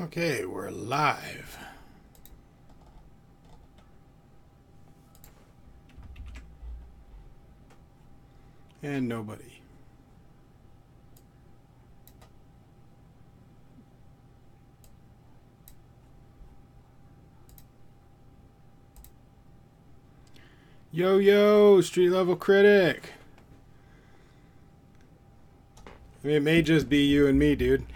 Okay, we're live. And nobody. Yo, yo, street level critic. I mean, it may just be you and me, dude.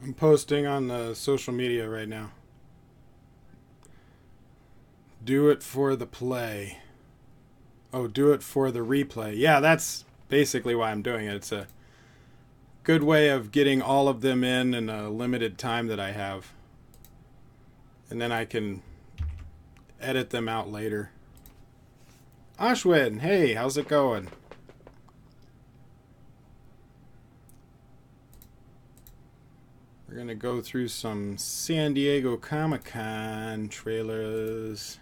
I'm posting on the social media right now. Do it for the play. Oh, do it for the replay. Yeah, that's basically why I'm doing it. It's a good way of getting all of them in a limited time that I have. And then I can edit them out later. Ashwin, hey, how's it going? We're going to go through some San Diego Comic-Con trailers.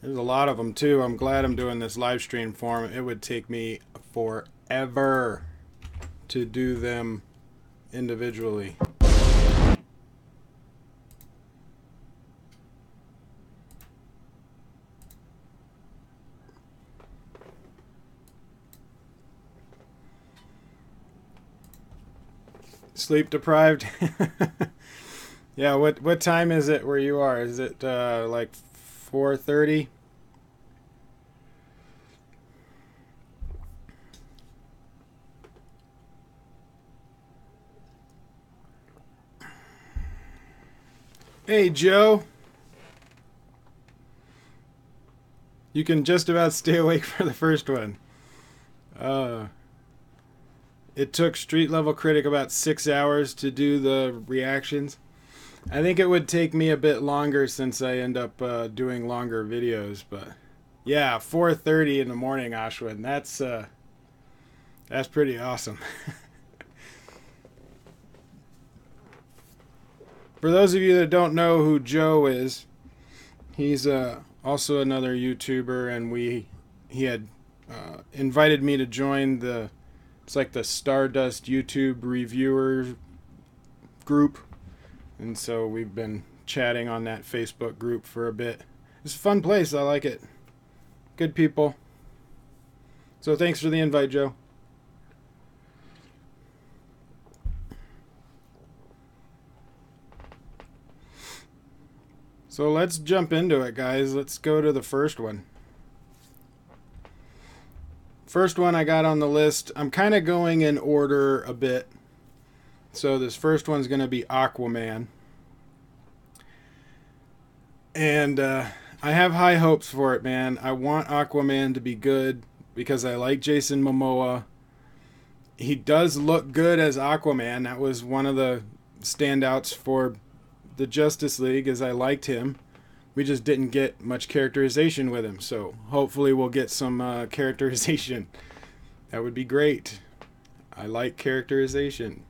There's a lot of them too. I'm glad I'm doing this live stream for them. It would take me forever to do them individually. Sleep deprived? Yeah, what time is it where you are? Is it like 4:30? Hey, Joe. You can just about stay awake for the first one. It took Street Level Critic about 6 hours to do the reactions. I think it would take me a bit longer since I end up doing longer videos, but yeah, 4:30 in the morning, Ashwin. That's pretty awesome. For those of you that don't know who Joe is, he's also another YouTuber, and he had invited me to join it's like the Stardust YouTube reviewer group. And so we've been chatting on that Facebook group for a bit. It's a fun place. I like it. Good people. So thanks for the invite, Joe. So let's jump into it, guys. Let's go to the first one. First one I got on the list. I'm kind of going in order a bit. So this first one's going to be Aquaman. And I have high hopes for it, man. I want Aquaman to be good because I like Jason Momoa. He does look good as Aquaman. That was one of the standouts for the Justice League, as I liked him. We just didn't get much characterization with him. So hopefully we'll get some characterization. That would be great. I like characterization.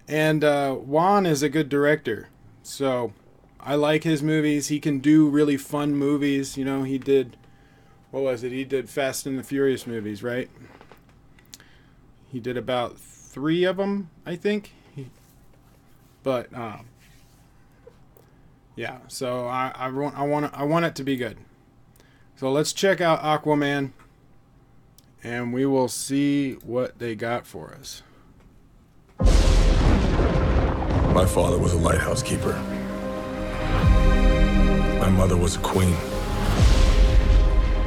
And Juan is a good director, so I like his movies. He can do really fun movies. You know, he did, what was it? He did Fast and the Furious movies, right? He did about 3 of them, I think. But yeah, so I want it to be good. So let's check out Aquaman, and we will see what they got for us. My father was a lighthouse keeper. My mother was a queen.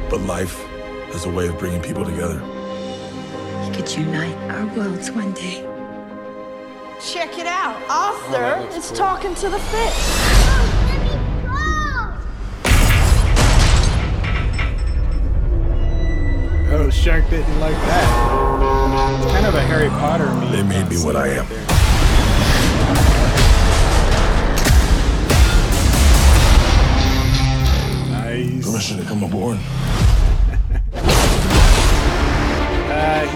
But life has a way of bringing people together. We could unite our worlds one day. Check it out. Arthur is talking to the fish. Oh, the shark didn't like that. It's kind of a Harry Potter meme. They made me what I am. Nice. Permission to come aboard.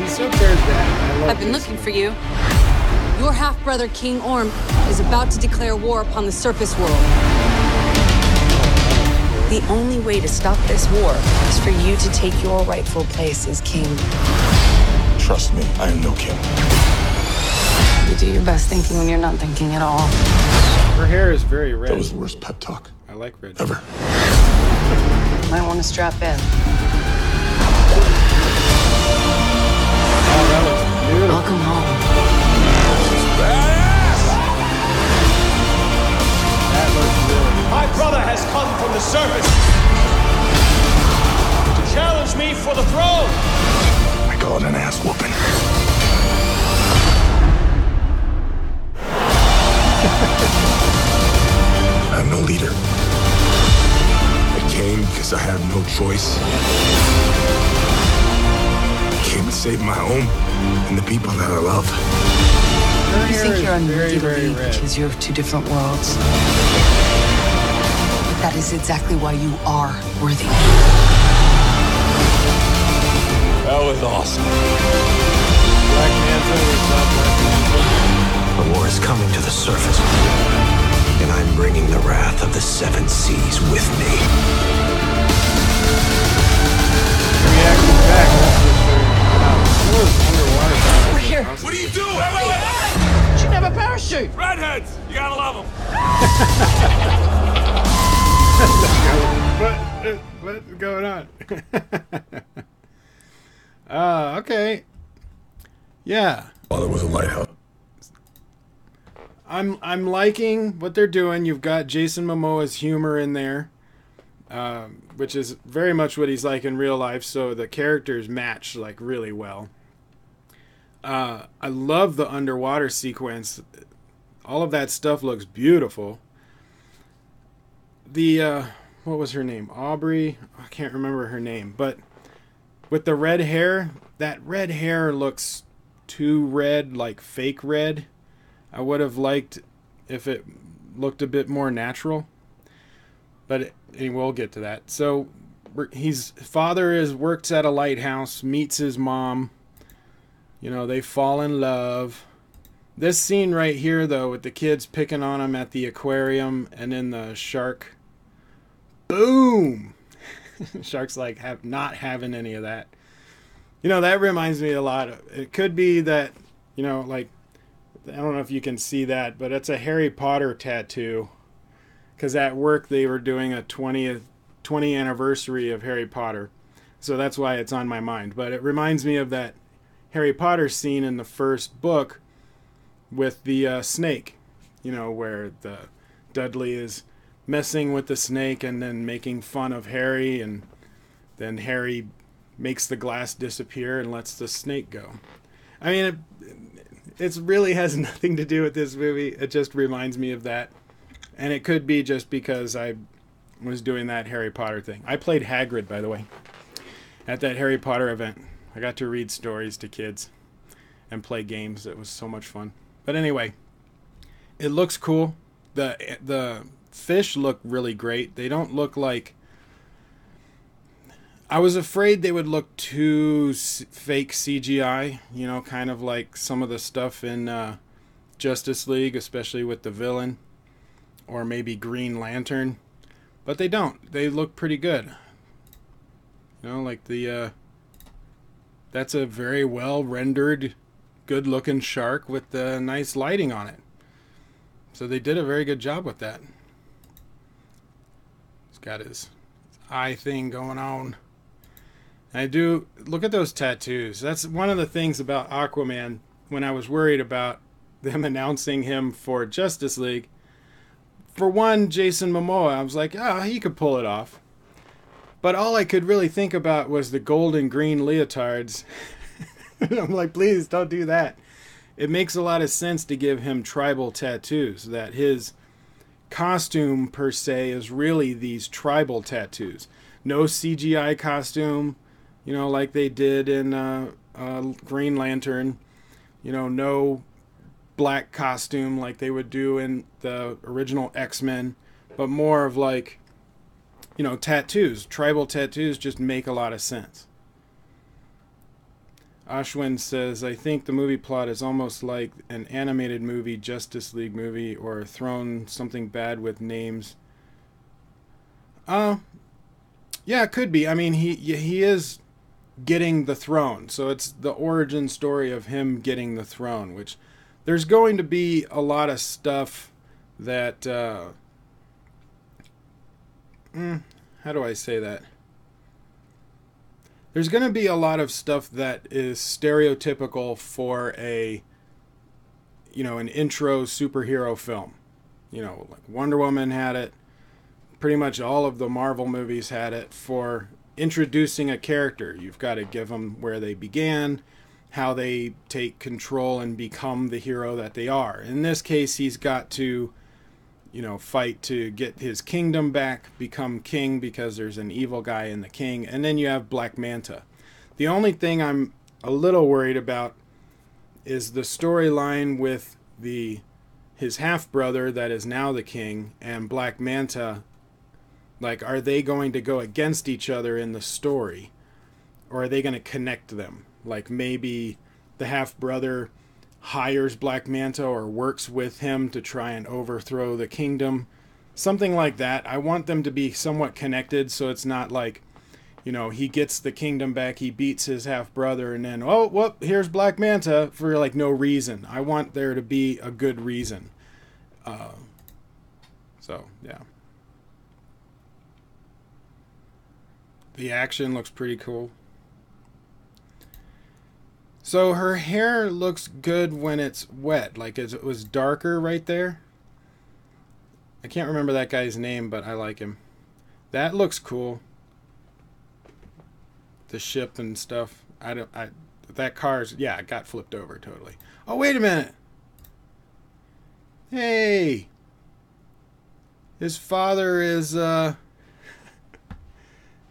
he's so their dad. I love I've been this. looking for you. Your half-brother, King Orm, is about to declare war upon the surface world. The only way to stop this war is for you to take your rightful place as king. Trust me, I am no king. You do your best thinking when you're not thinking at all. Her hair is very red. That was the worst pep talk I like red. ever. Might want to strap in. Oh, that looks beautiful. Welcome home. That looks really good. My brother has come from the surface to challenge me for the throne. I call it an ass whooping. I'm no leader. I came because I had no choice. I came to save my home and the people that I love. Her You hair think is you're very, unworthy to very lead red. because you're of two different worlds. But that is exactly why you are worthy. That was awesome. Black Manta with Black Manta. The war is coming to the surface, and I'm bringing the wrath of the seven seas with me. Reacting back. That's underwater. We're here. What are you doing? Wait. She never parachute. Redheads, you gotta love them. What's going on? Okay. Yeah. Father was a lighthouse. I'm liking what they're doing. You've got Jason Momoa's humor in there, which is very much what he's like in real life. So the characters match like really well. I love the underwater sequence. All of that stuff looks beautiful. The what was her name? Aubrey. I can't remember her name, but with the red hair, that red hair looks too red, like fake red. I would have liked if it looked a bit more natural, but we'll get to that. So his father works at a lighthouse, meets his mom. You know, they fall in love. This scene right here, though, with the kids picking on him at the aquarium and then the shark. Boom! Shark's like not having any of that. You know, that reminds me a lot of, it could be that, you know, like, I don't know if you can see that, but it's a Harry Potter tattoo. Because at work they were doing a 20th anniversary of Harry Potter. So that's why it's on my mind. But it reminds me of that Harry Potter scene in the first book with the snake. You know, where the Dudley is messing with the snake and then making fun of Harry. And then Harry makes the glass disappear and lets the snake go. I mean, it really has nothing to do with this movie. It just reminds me of that. And it could be just because I was doing that Harry Potter thing. I played Hagrid, by the way, at that Harry Potter event. I got to read stories to kids and play games. It was so much fun. But anyway, it looks cool. The fish look really great. They don't look like... I was afraid they would look too fake CGI, you know, kind of like some of the stuff in Justice League, especially with the villain, or maybe Green Lantern, but they don't. They look pretty good. You know, like that's a very well rendered, good looking shark with the nice lighting on it. So they did a very good job with that. He's got his eye thing going on. I do look at those tattoos. That's one of the things about Aquaman when I was worried about them announcing him for Justice League. For one, Jason Momoa, I was like, oh, he could pull it off. But all I could really think about was the gold and green leotards. I'm like, please don't do that. It makes a lot of sense to give him tribal tattoos, that his costume per se is really these tribal tattoos. No CGI costume. You know, like they did in Green Lantern. You know, no black costume like they would do in the original X-Men. But more of like, you know, tattoos. Tribal tattoos just make a lot of sense. Ashwin says, I think the movie plot is almost like an animated movie, Justice League movie, or thrown something bad with names. Yeah, it could be. I mean, he is getting the throne, so it's the origin story of him getting the throne, which there's going to be a lot of stuff that, how do I say that? There's going to be a lot of stuff that is stereotypical for a, you know, an intro superhero film. You know, like Wonder Woman had it. Pretty much all of the Marvel movies had it for introducing a character. You've got to give them where they began, how they take control and become the hero that they are. In this case, he's got to, you know, fight to get his kingdom back, become king because there's an evil guy in the king, and then you have Black Manta. The only thing I'm a little worried about is the storyline with his half-brother that is now the king and Black Manta. Like, are they going to go against each other in the story, or are they going to connect them? Like, maybe the half-brother hires Black Manta or works with him to try and overthrow the kingdom. Something like that. I want them to be somewhat connected, so it's not like, you know, he gets the kingdom back, he beats his half-brother, and then, oh, whoop, here's Black Manta for, like, no reason. I want there to be a good reason. So, yeah. The action looks pretty cool. So her hair looks good when it's wet, like it was darker right there. I can't remember that guy's name, but I like him. That looks cool. The ship and stuff. That car's, yeah, it got flipped over totally. Oh, wait a minute. Hey. His father is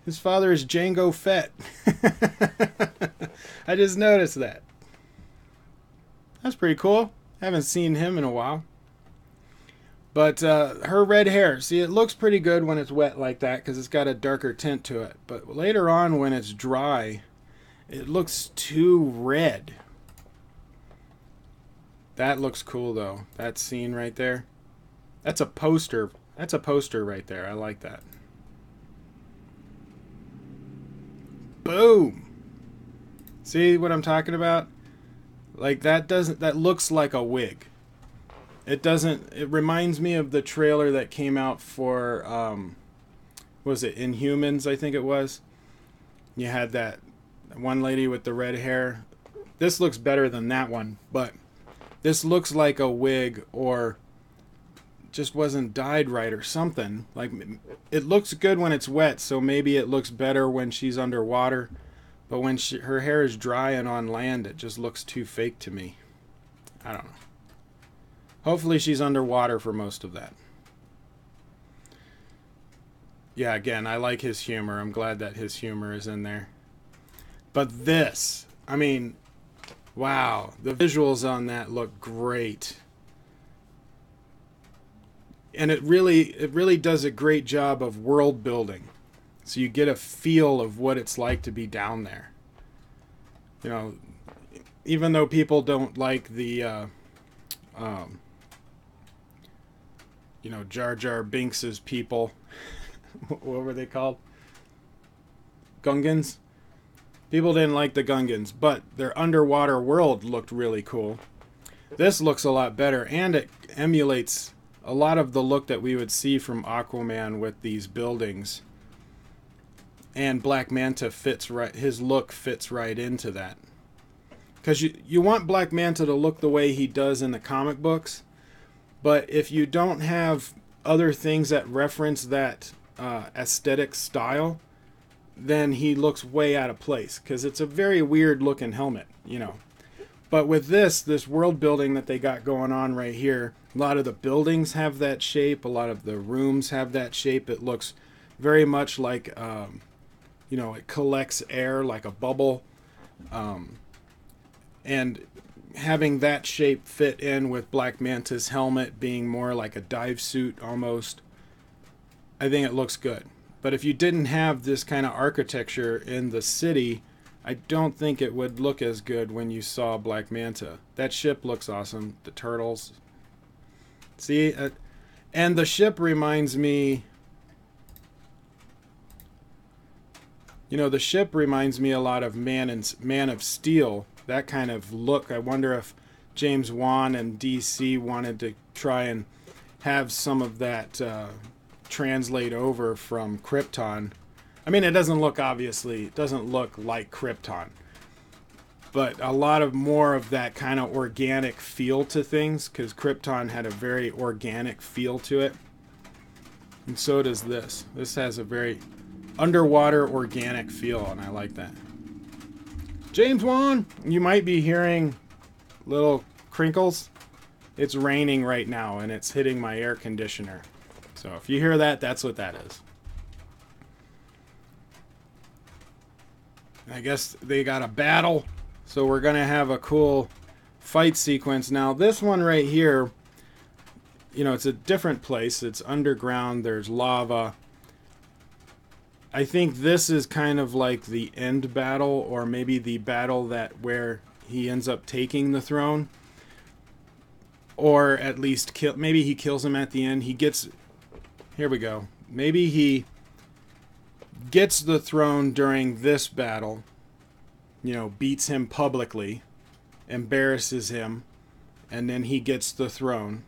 Jango Fett. I just noticed that. That's pretty cool. Haven't seen him in a while. But her red hair, see, it looks pretty good when it's wet like that because it's got a darker tint to it. But later on when it's dry, it looks too red. That looks cool though. That scene right there. That's a poster. That's a poster right there. I like that. Boom. See what I'm talking about? Like that looks like a wig. It reminds me of the trailer that came out for was it Inhumans, I think it was. You had that one lady with the red hair. This looks better than that one, but this looks like a wig or just wasn't dyed right or something. Like, it looks good when it's wet, so maybe it looks better when she's underwater. But when her hair is dry and on land, it just looks too fake to me. I don't know. Hopefully she's underwater for most of that. Yeah, again, I like his humor. I'm glad that his humor is in there. But this, I mean, wow. The visuals on that look great. And it really does a great job of world building. So you get a feel of what it's like to be down there. You know, even though people don't like the, you know, Jar Jar Binks's people. What were they called? Gungans? People didn't like the Gungans, but their underwater world looked really cool. This looks a lot better, and it emulates a lot of the look that we would see from Aquaman with these buildings. And Black Manta fits right, his look fits right into that. Because you want Black Manta to look the way he does in the comic books, but if you don't have other things that reference that aesthetic style, then he looks way out of place, because it's a very weird looking helmet, you know. But with this world building that they got going on right here, a lot of the buildings have that shape, a lot of the rooms have that shape. It looks very much like, you know, it collects air like a bubble. And having that shape fit in with Black Manta's helmet being more like a dive suit almost, I think it looks good. But if you didn't have this kind of architecture in the city I don't think it would look as good when you saw Black Manta. That ship looks awesome. The turtles. See? And the ship reminds me... You know, the ship reminds me a lot of Man of Steel. That kind of look. I wonder if James Wan and DC wanted to try and have some of that translate over from Krypton. I mean, it doesn't look, obviously, it doesn't look like Krypton. But a lot of more of that kind of organic feel to things, because Krypton had a very organic feel to it. And so does this. This has a very underwater organic feel, and I like that. James Wan, you might be hearing little crinkles. It's raining right now, and it's hitting my air conditioner. So if you hear that, that's what that is. I guess they got a battle, so we're going to have a cool fight sequence. Now, this one right here, you know, it's a different place. It's underground. There's lava. I think this is kind of like the end battle, or maybe the battle where he ends up taking the throne. Or at least maybe he kills him at the end. He gets... Here we go. Maybe he gets the throne during this battle, you know, beats him publicly, embarrasses him, and then he gets the throne.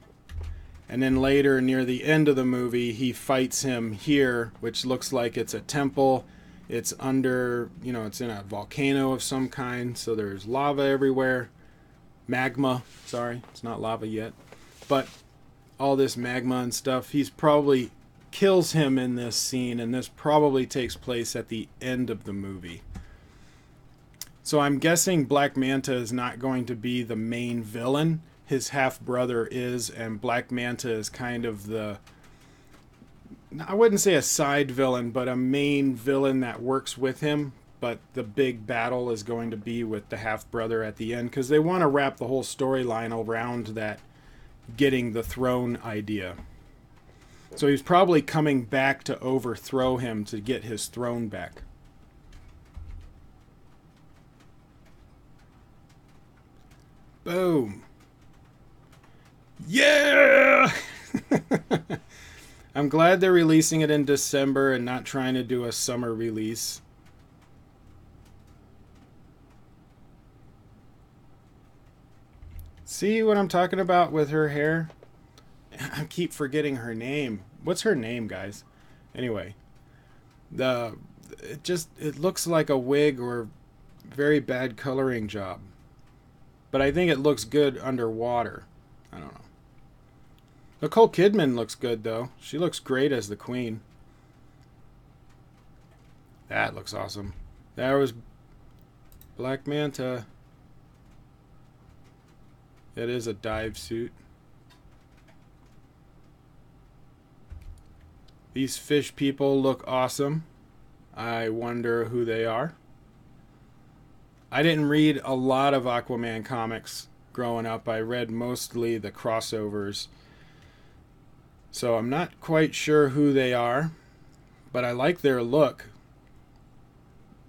And then later, near the end of the movie, he fights him here, which looks like it's a temple. It's under, you know, it's in a volcano of some kind, so there's lava everywhere. Magma, sorry, it's not lava yet. But all this magma and stuff, he's probably kills him in this scene, and this probably takes place at the end of the movie. So I'm guessing Black Manta is not going to be the main villain. His half-brother is, and Black Manta is kind of the, I wouldn't say a side villain, but a main villain that works with him. But the big battle is going to be with the half-brother at the end, because they want to wrap the whole storyline around that getting the throne idea. So he's probably coming back to overthrow him to get his throne back. Boom. Yeah! I'm glad they're releasing it in December and not trying to do a summer release. See what I'm talking about with her hair? I keep forgetting her name. What's her name, guys? Anyway, it looks like a wig or very bad coloring job. But I think it looks good underwater. I don't know. Nicole Kidman looks good, though. She looks great as the Queen. That looks awesome. There was Black Manta. It is a dive suit. These fish people look awesome. I wonder who they are. I didn't read a lot of Aquaman comics growing up. I read mostly the crossovers. So I'm not quite sure who they are, but I like their look.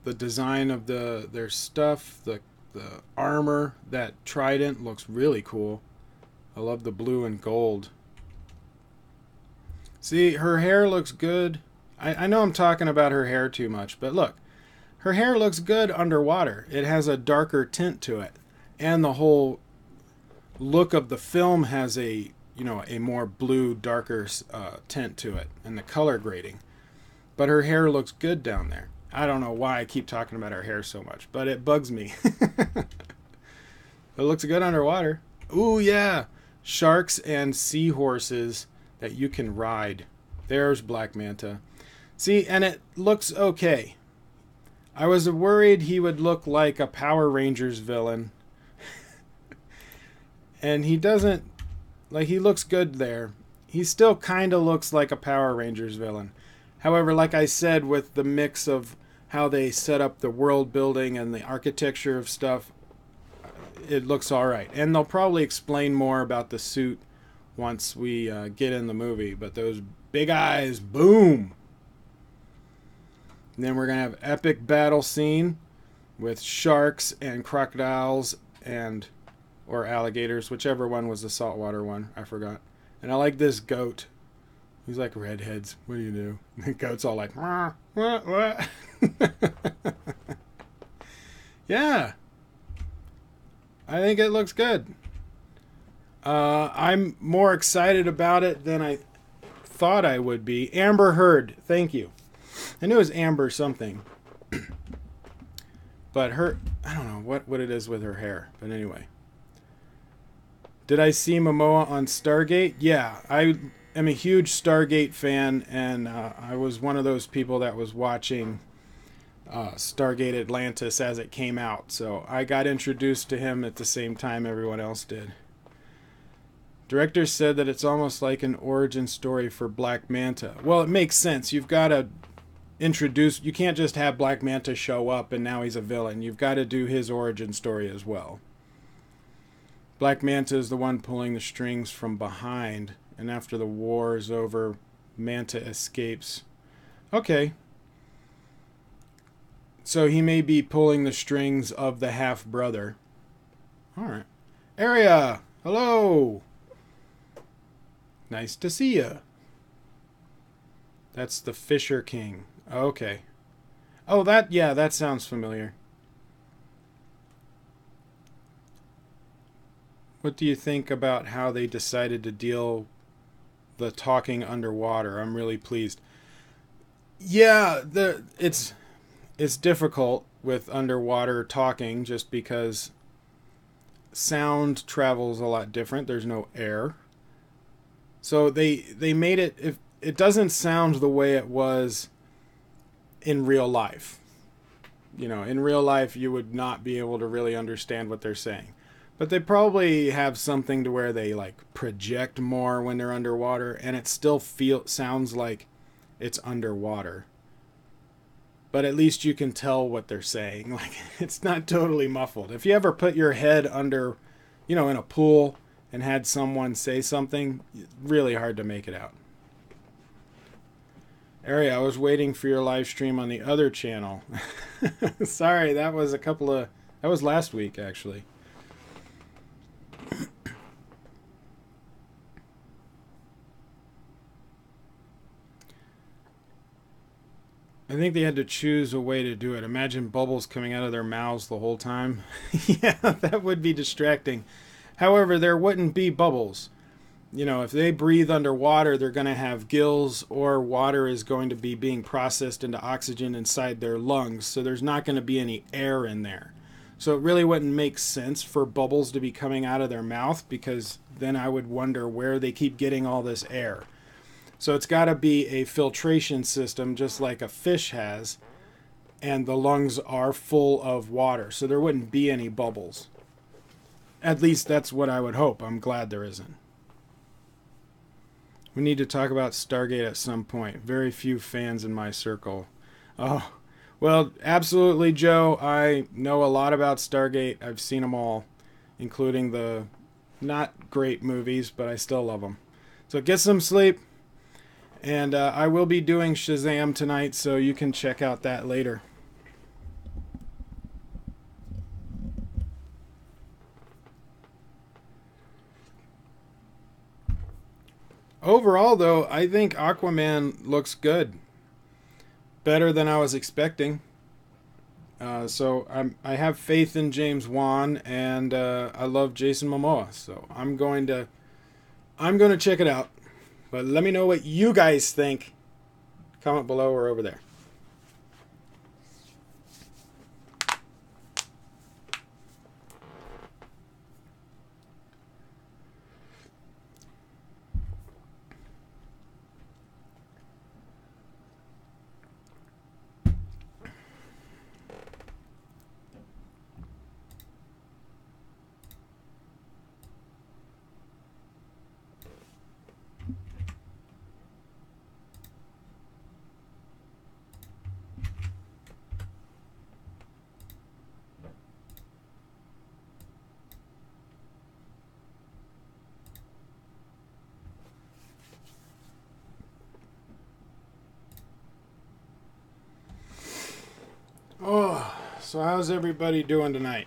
The design of their stuff, the armor, that trident looks really cool. I love the blue and gold. See, her hair looks good. I know I'm talking about her hair too much, but look. Her hair looks good underwater. It has a darker tint to it. And the whole look of the film has a, you know, a more blue, darker tint to it. And the color grading. But her hair looks good down there. I don't know why I keep talking about her hair so much, but it bugs me. It looks good underwater. Ooh, yeah. Sharks and seahorses that you can ride. There's Black Manta. See, and it looks okay. I was worried he would look like a Power Rangers villain. And he doesn't. Like, he looks good there. He still kind of looks like a Power Rangers villain. However, like I said, with the mix of how they set up the world building and the architecture of stuff, it looks alright. And they'll probably explain more about the suit once we get in the movie. But those big eyes, boom! And then we're going to have epic battle scene. with sharks and crocodiles and or alligators, whichever one was the saltwater one. I forgot. And I like this goat. He's like redheads. What do you do? The goat's all like, what? Yeah. I think it looks good. I'm more excited about it than I thought I would be. Amber Heard, thank you. I knew it was Amber something. But her, I don't know what it is with her hair. But anyway. Did I see Momoa on Stargate? Yeah, I am a huge Stargate fan, and I was one of those people that was watching Stargate Atlantis as it came out. So I got introduced to him at the same time everyone else did. Director said that it's almost like an origin story for Black Manta. Well, it makes sense. You've got to introduce... You can't just have Black Manta show up and now he's a villain. You've got to do his origin story as well. Black Manta is the one pulling the strings from behind, and after the war is over, Manta escapes. Okay. So he may be pulling the strings of the half-brother. Alright. Area! Hello! Nice to see ya. That's the Fisher King. Okay. Oh, that sounds familiar. What do you think about how they decided to deal the talking underwater? I'm really pleased. Yeah, it's difficult with underwater talking just because sound travels a lot different. There's no air. So they made it, it doesn't sound the way it was in real life. You know, in real life you would not be able to really understand what they're saying. But they probably have something to where they like project more when they're underwater, and it still sounds like it's underwater. But at least you can tell what they're saying. Like, it's not totally muffled. If you ever put your head under, you know, in a pool and had someone say something, really hard to make it out. Ari, I was waiting for your live stream on the other channel. Sorry, that was that was last week actually. I think they had to choose a way to do it. Imagine bubbles coming out of their mouths the whole time. Yeah, that would be distracting. However, there wouldn't be bubbles. You know, if they breathe underwater, they're going to have gills, or water is going to be being processed into oxygen inside their lungs. So there's not going to be any air in there. So it really wouldn't make sense for bubbles to be coming out of their mouth, because then I would wonder where they keep getting all this air. So it's got to be a filtration system just like a fish has, and the lungs are full of water, so there wouldn't be any bubbles. At least that's what I would hope. I'm glad there isn't. We need to talk about Stargate at some point. Very few fans in my circle. Oh, well, absolutely, Joe. I know a lot about Stargate. I've seen them all, including the not great movies, but I still love them. So get some sleep. And I will be doing SHAZAM tonight, so you can check out that later. Overall, though, I think Aquaman looks good. Better than I was expecting. So I have faith in James Wan, and I love Jason Momoa. So I'm going to check it out. But let me know what you guys think. Comment below or over there. So how's everybody doing tonight?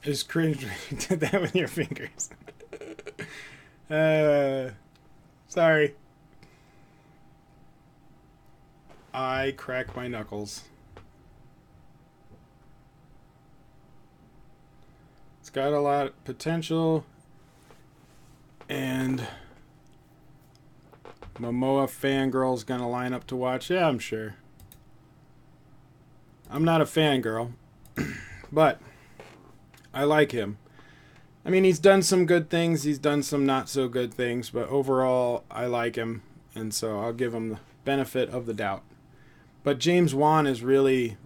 Just cringe when you did that with your fingers. Sorry. I crack my knuckles. It's got a lot of potential, and Momoa fangirl's gonna line up to watch. Yeah, I'm sure. I'm not a fangirl, but I like him. I mean, he's done some good things, he's done some not so good things, but overall, I like him, and so I'll give him the benefit of the doubt. But James Wan is really,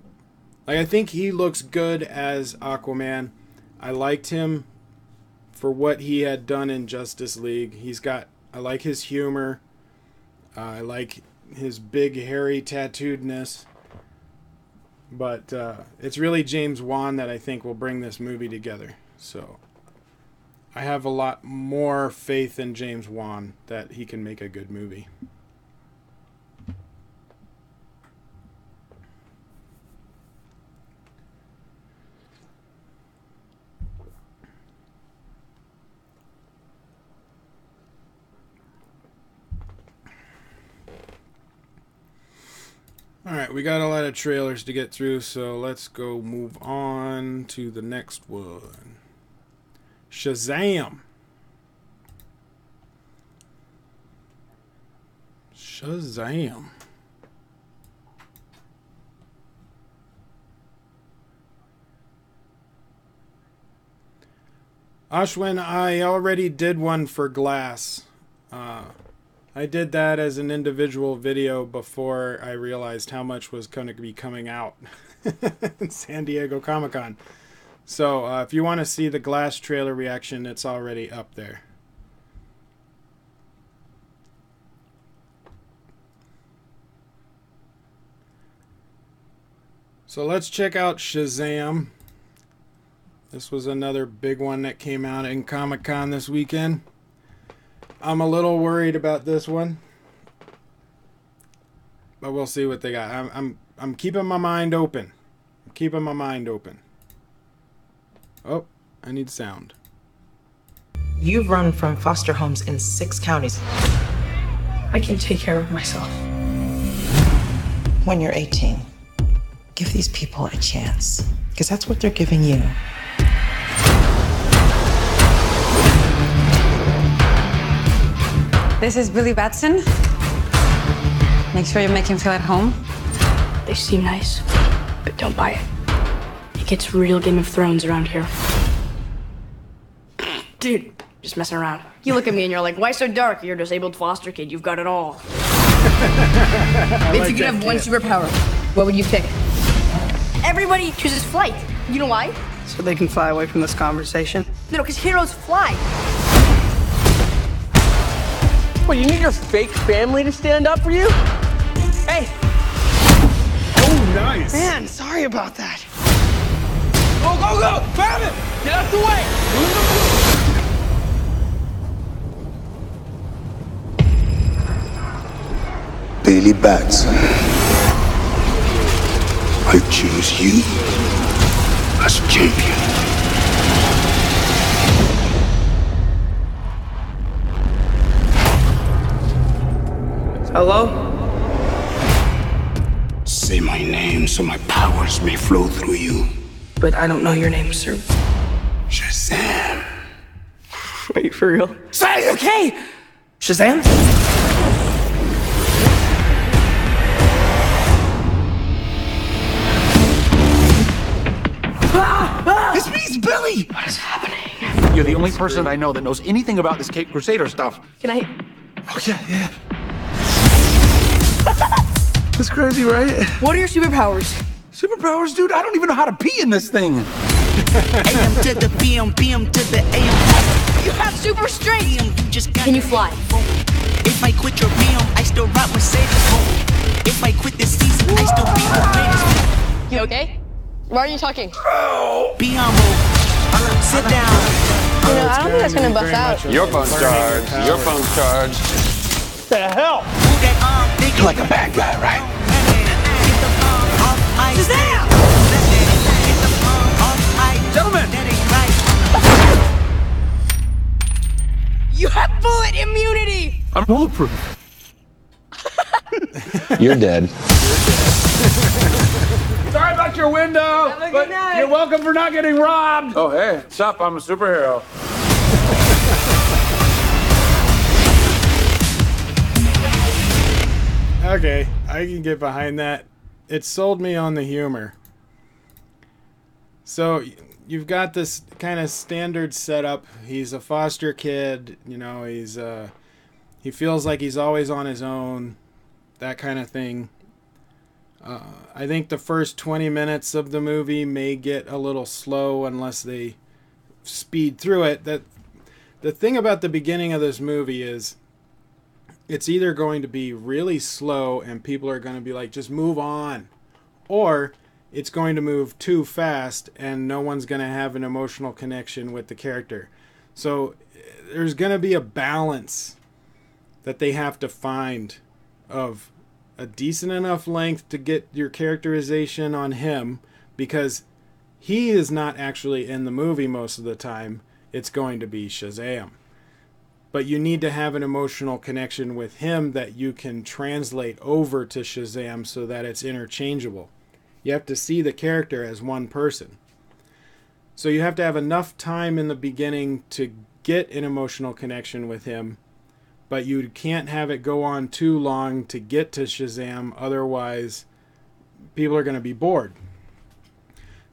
like, I think he looks good as Aquaman. I liked him for what he had done in Justice League. I like his humor. I like his big, hairy, tattooedness. But it's really James Wan that I think will bring this movie together. So I have a lot more faith in James Wan that he can make a good movie. Alright, we got a lot of trailers to get through, so let's go move on to the next one. SHAZAM! SHAZAM. Ashwin, I already did one for Glass. I did that as an individual video before I realized how much was going to be coming out in San Diego Comic-Con. So if you want to see the Glass trailer reaction, it's already up there. So let's check out SHAZAM. This was another big one that came out in Comic-Con this weekend. I'm a little worried about this one, but we'll see what they got. I'm keeping my mind open. I'm keeping my mind open. Oh, I need sound. You've run from foster homes in 6 counties. I can take care of myself. When you're 18, give these people a chance, because that's what they're giving you. This is Billy Batson. Make sure you make him feel at home. They seem nice, but don't buy it. It gets real Game of Thrones around here. Dude, just messing around. You look at me and you're like, why so dark? You're a disabled foster kid. You've got it all. If you could have one superpower, what would you pick? Everybody chooses flight. You know why? So they can fly away from this conversation? No, because heroes fly. What, you need your fake family to stand up for you? Hey! Oh, nice! Man, sorry about that. Go, go, go! Grab it! Get out the way! Billy Batson, I choose you as champion. Hello? Say my name so my powers may flow through you. But I don't know your name, sir. SHAZAM. Wait, for real? Say it! Okay! SHAZAM? This means Billy! What is happening? You're the only person I know that knows anything about this Cape Crusader stuff. Can I? Oh, yeah. That's crazy, right? What are your superpowers? Superpowers, dude? I don't even know how to pee in this thing. AM to the PM, PM to the AM. You have super strength. Can you fly? If I quit your PM, I still rock Mercedes. If I quit this season, I still be the greatest. You okay? Why are you talking? Be humble. Sit down. it's I don't think that's going gonna to be bust very out. much Your of phone's learning charged. your Your powers. phone's charged. The hell? You're like a bad guy, right? SHAZAM! Gentlemen! You have bullet immunity! I'm bulletproof. You're dead. Sorry about your window, Have a good but night. you're welcome for not getting robbed. Oh, hey, what's up? I'm a superhero. Okay, I can get behind that. It sold me on the humor. So you've got this kind of standard setup. He's a foster kid, you know, he feels like he's always on his own, that kind of thing. I think the first 20 minutes of the movie may get a little slow unless they speed through it. That the thing about the beginning of this movie is it's either going to be really slow and people are going to be like, just move on, or it's going to move too fast and no one's going to have an emotional connection with the character. So there's going to be a balance that they have to find of a decent enough length to get your characterization on him, because he is not actually in the movie most of the time. It's going to be SHAZAM. But you need to have an emotional connection with him that you can translate over to SHAZAM so that it's interchangeable. You have to see the character as one person. So you have to have enough time in the beginning to get an emotional connection with him, but you can't have it go on too long to get to SHAZAM, otherwise people are going to be bored.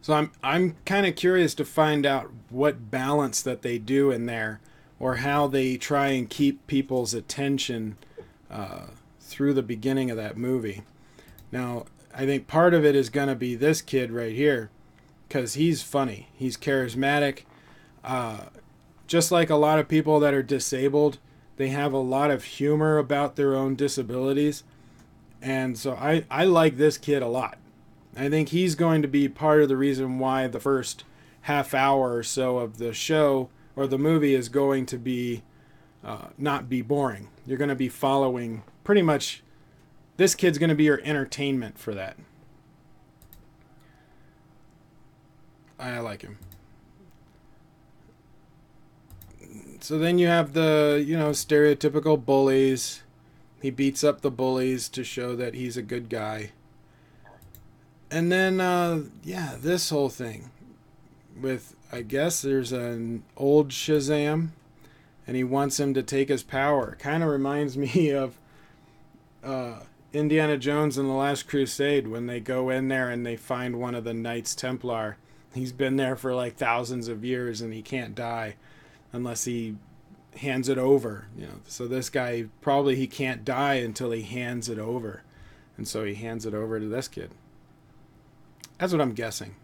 So I'm kind of curious to find out what balance that they do in there, or how they try and keep people's attention through the beginning of that movie. Now, I think part of it is going to be this kid right here, because he's funny. He's charismatic. Just like a lot of people that are disabled, they have a lot of humor about their own disabilities. And so I like this kid a lot. I think he's going to be part of the reason why the first half hour or so of the show or the movie is going to be not be boring. You're going to be following pretty much, this kid's going to be your entertainment for that. I like him. So then you have the, stereotypical bullies. He beats up the bullies to show that he's a good guy. And then, this whole thing with, I guess there's an old SHAZAM, and he wants him to take his power. Kind of reminds me of Indiana Jones and the Last Crusade, when they go in there and they find one of the Knights Templar. He's been there for like thousands of years and he can't die unless he hands it over. So this guy, probably he can't die until he hands it over. And so he hands it over to this kid. That's what I'm guessing.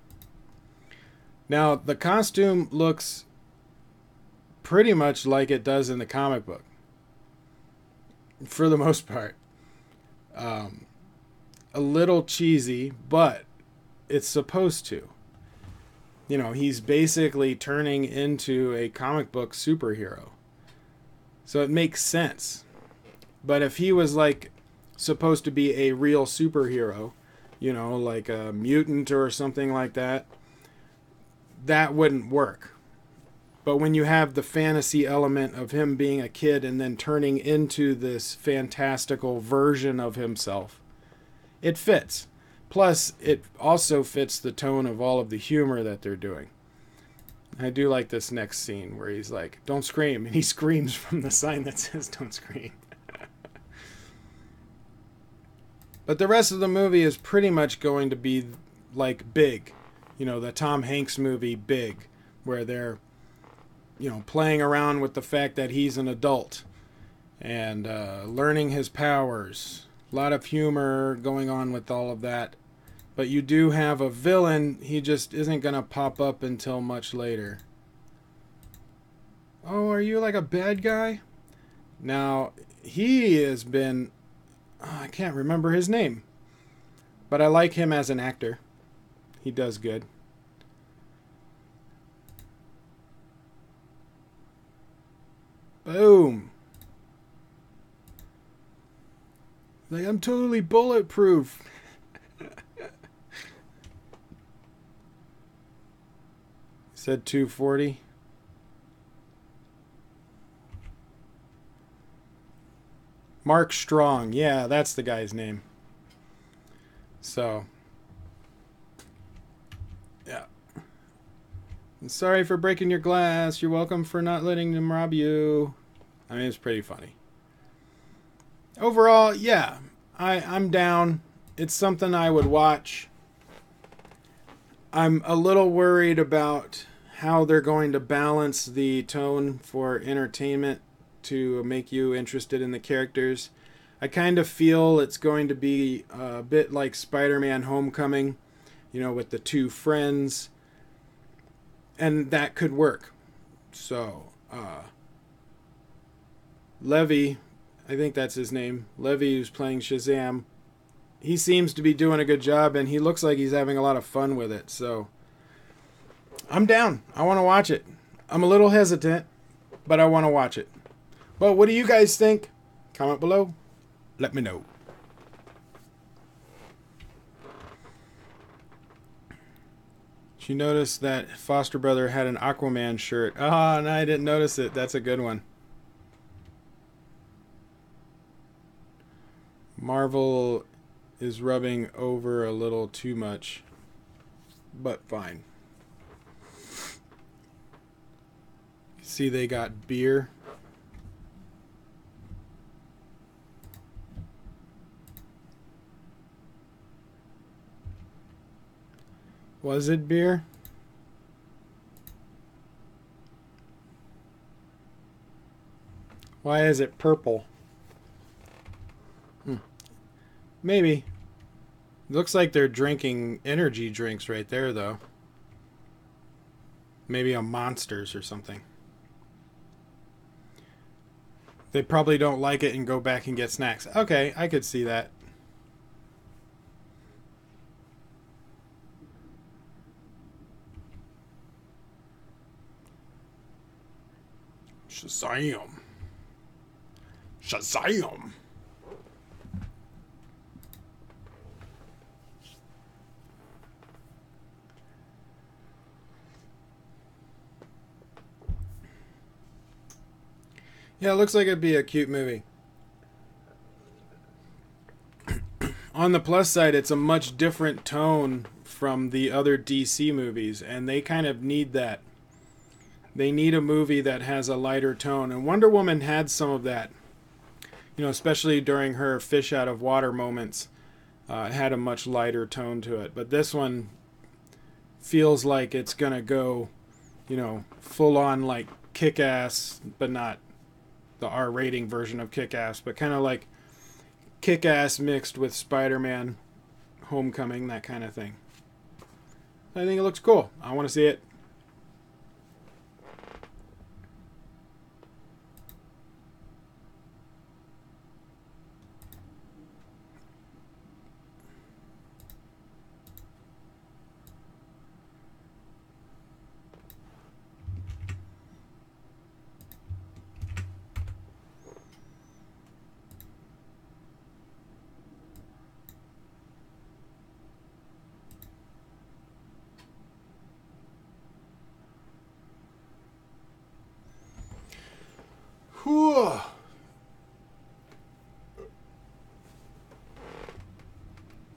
Now, the costume looks pretty much like it does in the comic book, for the most part. A little cheesy, but it's supposed to. He's basically turning into a comic book superhero. So it makes sense. But if he was supposed to be a real superhero, like a mutant or something like that, that wouldn't work. But when you have the fantasy element of him being a kid and then turning into this fantastical version of himself, it fits. Plus, it also fits the tone of all of the humor that they're doing. I do like this next scene where he's like, "Don't scream," and he screams from the sign that says "Don't scream." But the rest of the movie is pretty much going to be like Big, the Tom Hanks movie Big, where they're, playing around with the fact that he's an adult and learning his powers. A lot of humor going on with all of that. But you do have a villain. He just isn't going to pop up until much later. Oh, are you like a bad guy? Now, he has been... I can't remember his name. But I like him as an actor. He does good. Boom. Like, I'm totally bulletproof. Said 240. Mark Strong. Yeah, that's the guy's name. So, yeah. I'm sorry for breaking your glass. You're welcome for not letting them rob you. I mean, it's pretty funny. Overall, yeah, I'm down. It's something I would watch. I'm a little worried about how they're going to balance the tone for entertainment to make you interested in the characters. I kind of feel it's going to be a bit like Spider-Man Homecoming, you know, with the two friends, and that could work. So, Levy, I think that's his name, Levy, who's playing SHAZAM, he seems to be doing a good job, and he looks like he's having a lot of fun with it. So, I'm down. I want to watch it. I'm a little hesitant, but I want to watch it. Well, what do you guys think? Comment below. Let me know. She noticed that Foster Brother had an Aquaman shirt. Oh, no, I didn't notice it. That's a good one. Marvel is rubbing over a little too much, but fine. See, they got beer. Was it beer? Why is it purple? Maybe. Looks like they're drinking energy drinks right there, though. Maybe a Monsters or something. They probably don't like it and go back and get snacks. Okay, I could see that. Shazam. Shazam. Yeah, it looks like it'd be a cute movie. On the plus side, it's a much different tone from the other DC movies, and they kind of need that. They need a movie that has a lighter tone, and Wonder Woman had some of that. You know, especially during her fish out of water moments, it had a much lighter tone to it. But this one feels like it's gonna go, you know, full on like Kick-Ass, but not the R rating version of Kick-Ass, but kind of like Kick-Ass mixed with Spider-Man Homecoming, that kind of thing. I think it looks cool. I want to see it. Whew.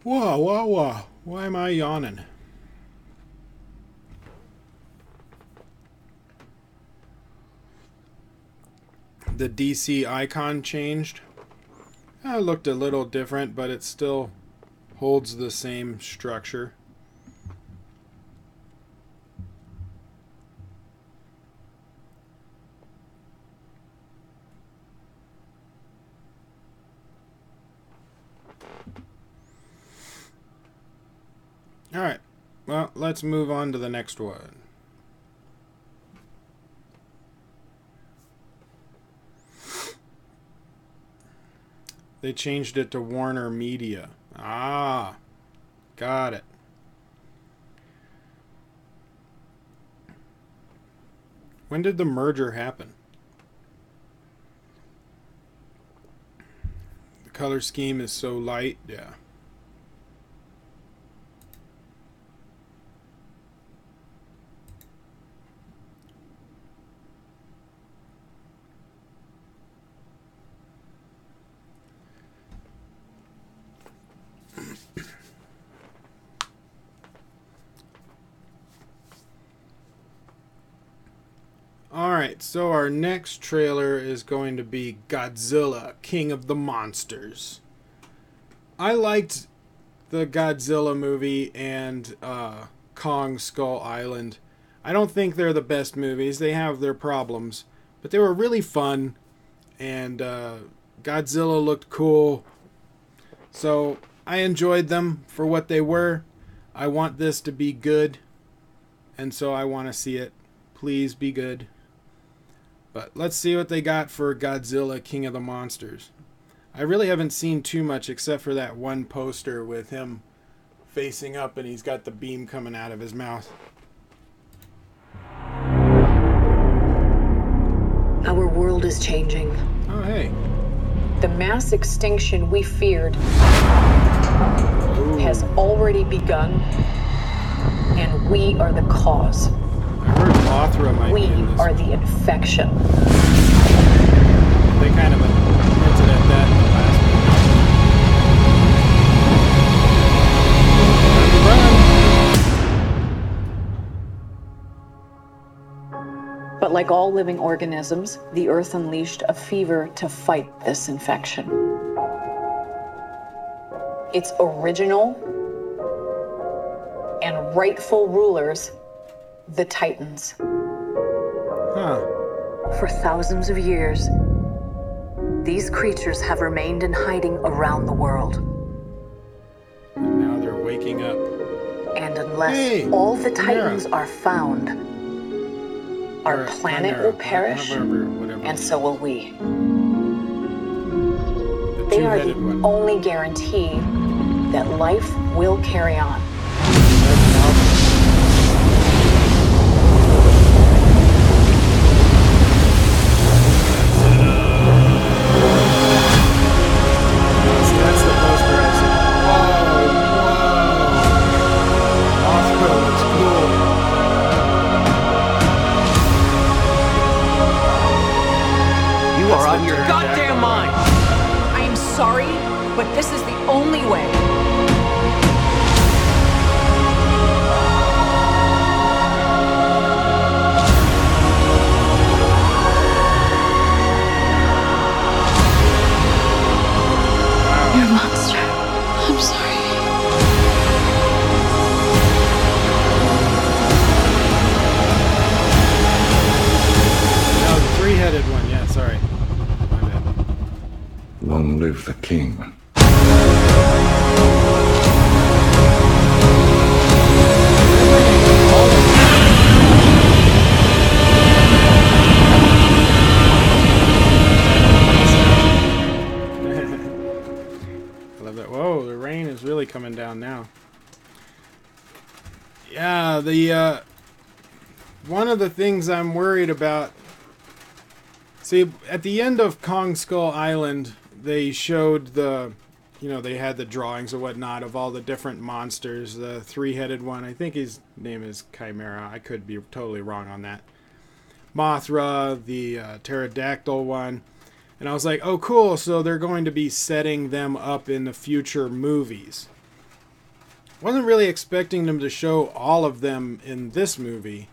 Whoa, whoa, whoa. Why am I yawning? The DC icon changed. It looked a little different, but it still holds the same structure. Alright, well, let's move on to the next one. They changed it to Warner Media. Ah, got it. When did the merger happen? color scheme is so light. Yeah. Alright, so our next trailer is going to be Godzilla, King of the Monsters. I liked the Godzilla movie and Kong Skull Island. I don't think they're the best movies. They have their problems. But they were really fun. And Godzilla looked cool. So I enjoyed them for what they were. I want this to be good. And so I want to see it. Please be good. But let's see what they got for Godzilla, King of the Monsters. I really haven't seen too much except for that one poster with him facing up and he's got the beam coming out of his mouth. Our world is changing. Oh, hey. The mass extinction we feared has already begun, and we are the cause. I heard Mothra might be in this. We are the infection. They kind of hinted at that in the last one. But like all living organisms, the Earth unleashed a fever to fight this infection. Its original and rightful rulers, the Titans. Huh. For thousands of years, these creatures have remained in hiding around the world. And now they're waking up. And unless all the Titans are found, our planet will perish, and so will we. They are the only guarantee that life will carry on. But this is the only way. You're a monster. I'm sorry. No, the three-headed one. Yeah, sorry. My bad. Long live the king. Really coming down now. Yeah, the one of the things I'm worried about. See, at the end of Kong Skull Island, they showed the, you know, they had the drawings or whatnot of all the different monsters. The three-headed one, I think his name is Chimera. I could be totally wrong on that. Mothra, the pterodactyl one. And I was like, oh, cool, so they're going to be setting them up in the future movies. Wasn't really expecting them to show all of them in this movie.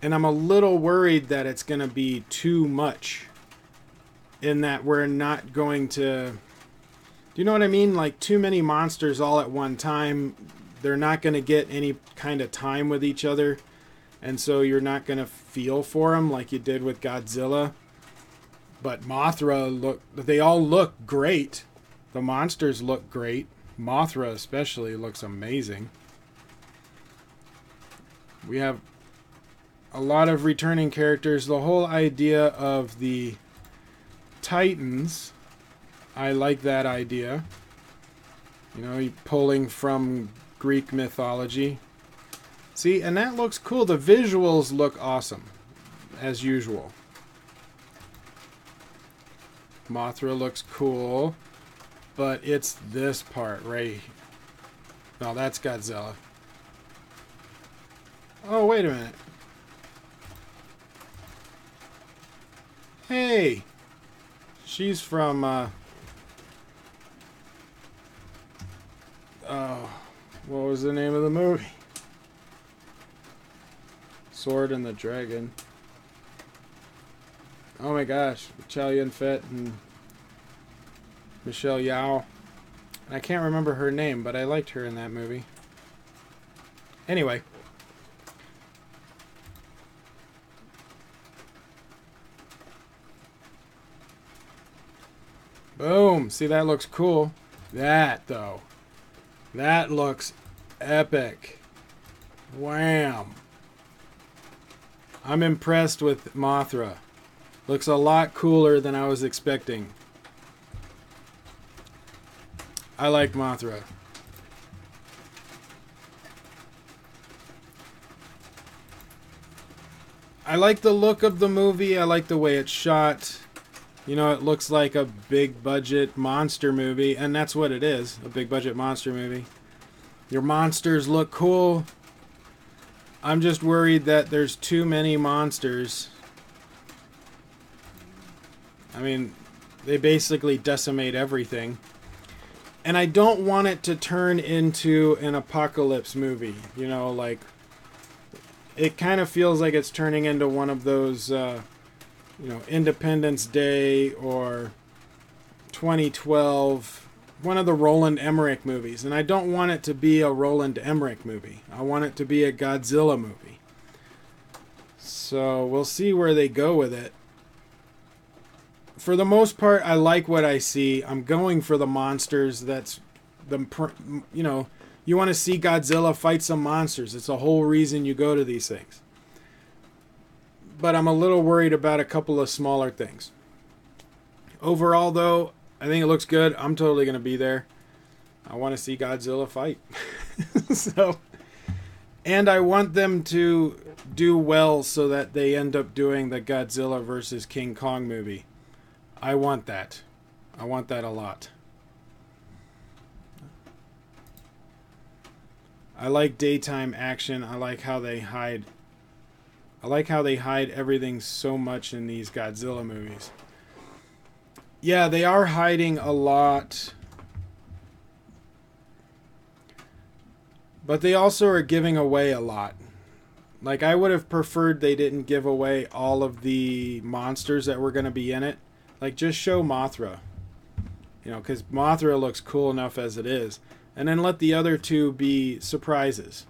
And I'm a little worried that it's going to be too much. In that we're not going to... Do you know what I mean? Like, too many monsters all at one time. They're not going to get any kind of time with each other. And so you're not going to feel for them like you did with Godzilla. But Mothra, they all look great. The monsters look great. Mothra especially looks amazing. We have a lot of returning characters. The whole idea of the Titans, I like that idea. You know, pulling from Greek mythology. See, and that looks cool. The visuals look awesome, as usual. Mothra looks cool. but it's this part right. No, that's Godzilla. Oh, wait a minute. Hey! She's from, what was the name of the movie? Sword and the Dragon. Oh my gosh. Chow Yun-fat and Michelle Yeoh. I can't remember her name, but I liked her in that movie. Anyway. Boom. See, that looks cool. That, though. That looks epic. Wham. I'm impressed with Mothra. Looks a lot cooler than I was expecting. I like Mothra. I like the look of the movie. I like the way it's shot. You know, it looks like a big budget monster movie, and that's what it is, a big budget monster movie. Your monsters look cool. I'm just worried that there's too many monsters. I mean, they basically decimate everything. And I don't want it to turn into an apocalypse movie. You know, like, it kind of feels like it's turning into one of those, you know, Independence Day or 2012, one of the Roland Emmerich movies. And I don't want it to be a Roland Emmerich movie. I want it to be a Godzilla movie. So we'll see where they go with it. For the most part, I like what I see. I'm going for the monsters. That's the, you know, you want to see Godzilla fight some monsters. It's the whole reason you go to these things. But I'm a little worried about a couple of smaller things. Overall, though, I think it looks good. I'm totally going to be there. I want to see Godzilla fight. So, and I want them to do well so that they end up doing the Godzilla versus King Kong movie. I want that. I want that a lot. I like daytime action. I like how they hide. I like how they hide everything so much in these Godzilla movies. Yeah, they are hiding a lot. But they also are giving away a lot. Like, I would have preferred they didn't give away all of the monsters that were going to be in it. Like, just show Mothra. You know, because Mothra looks cool enough as it is. And then let the other two be surprises.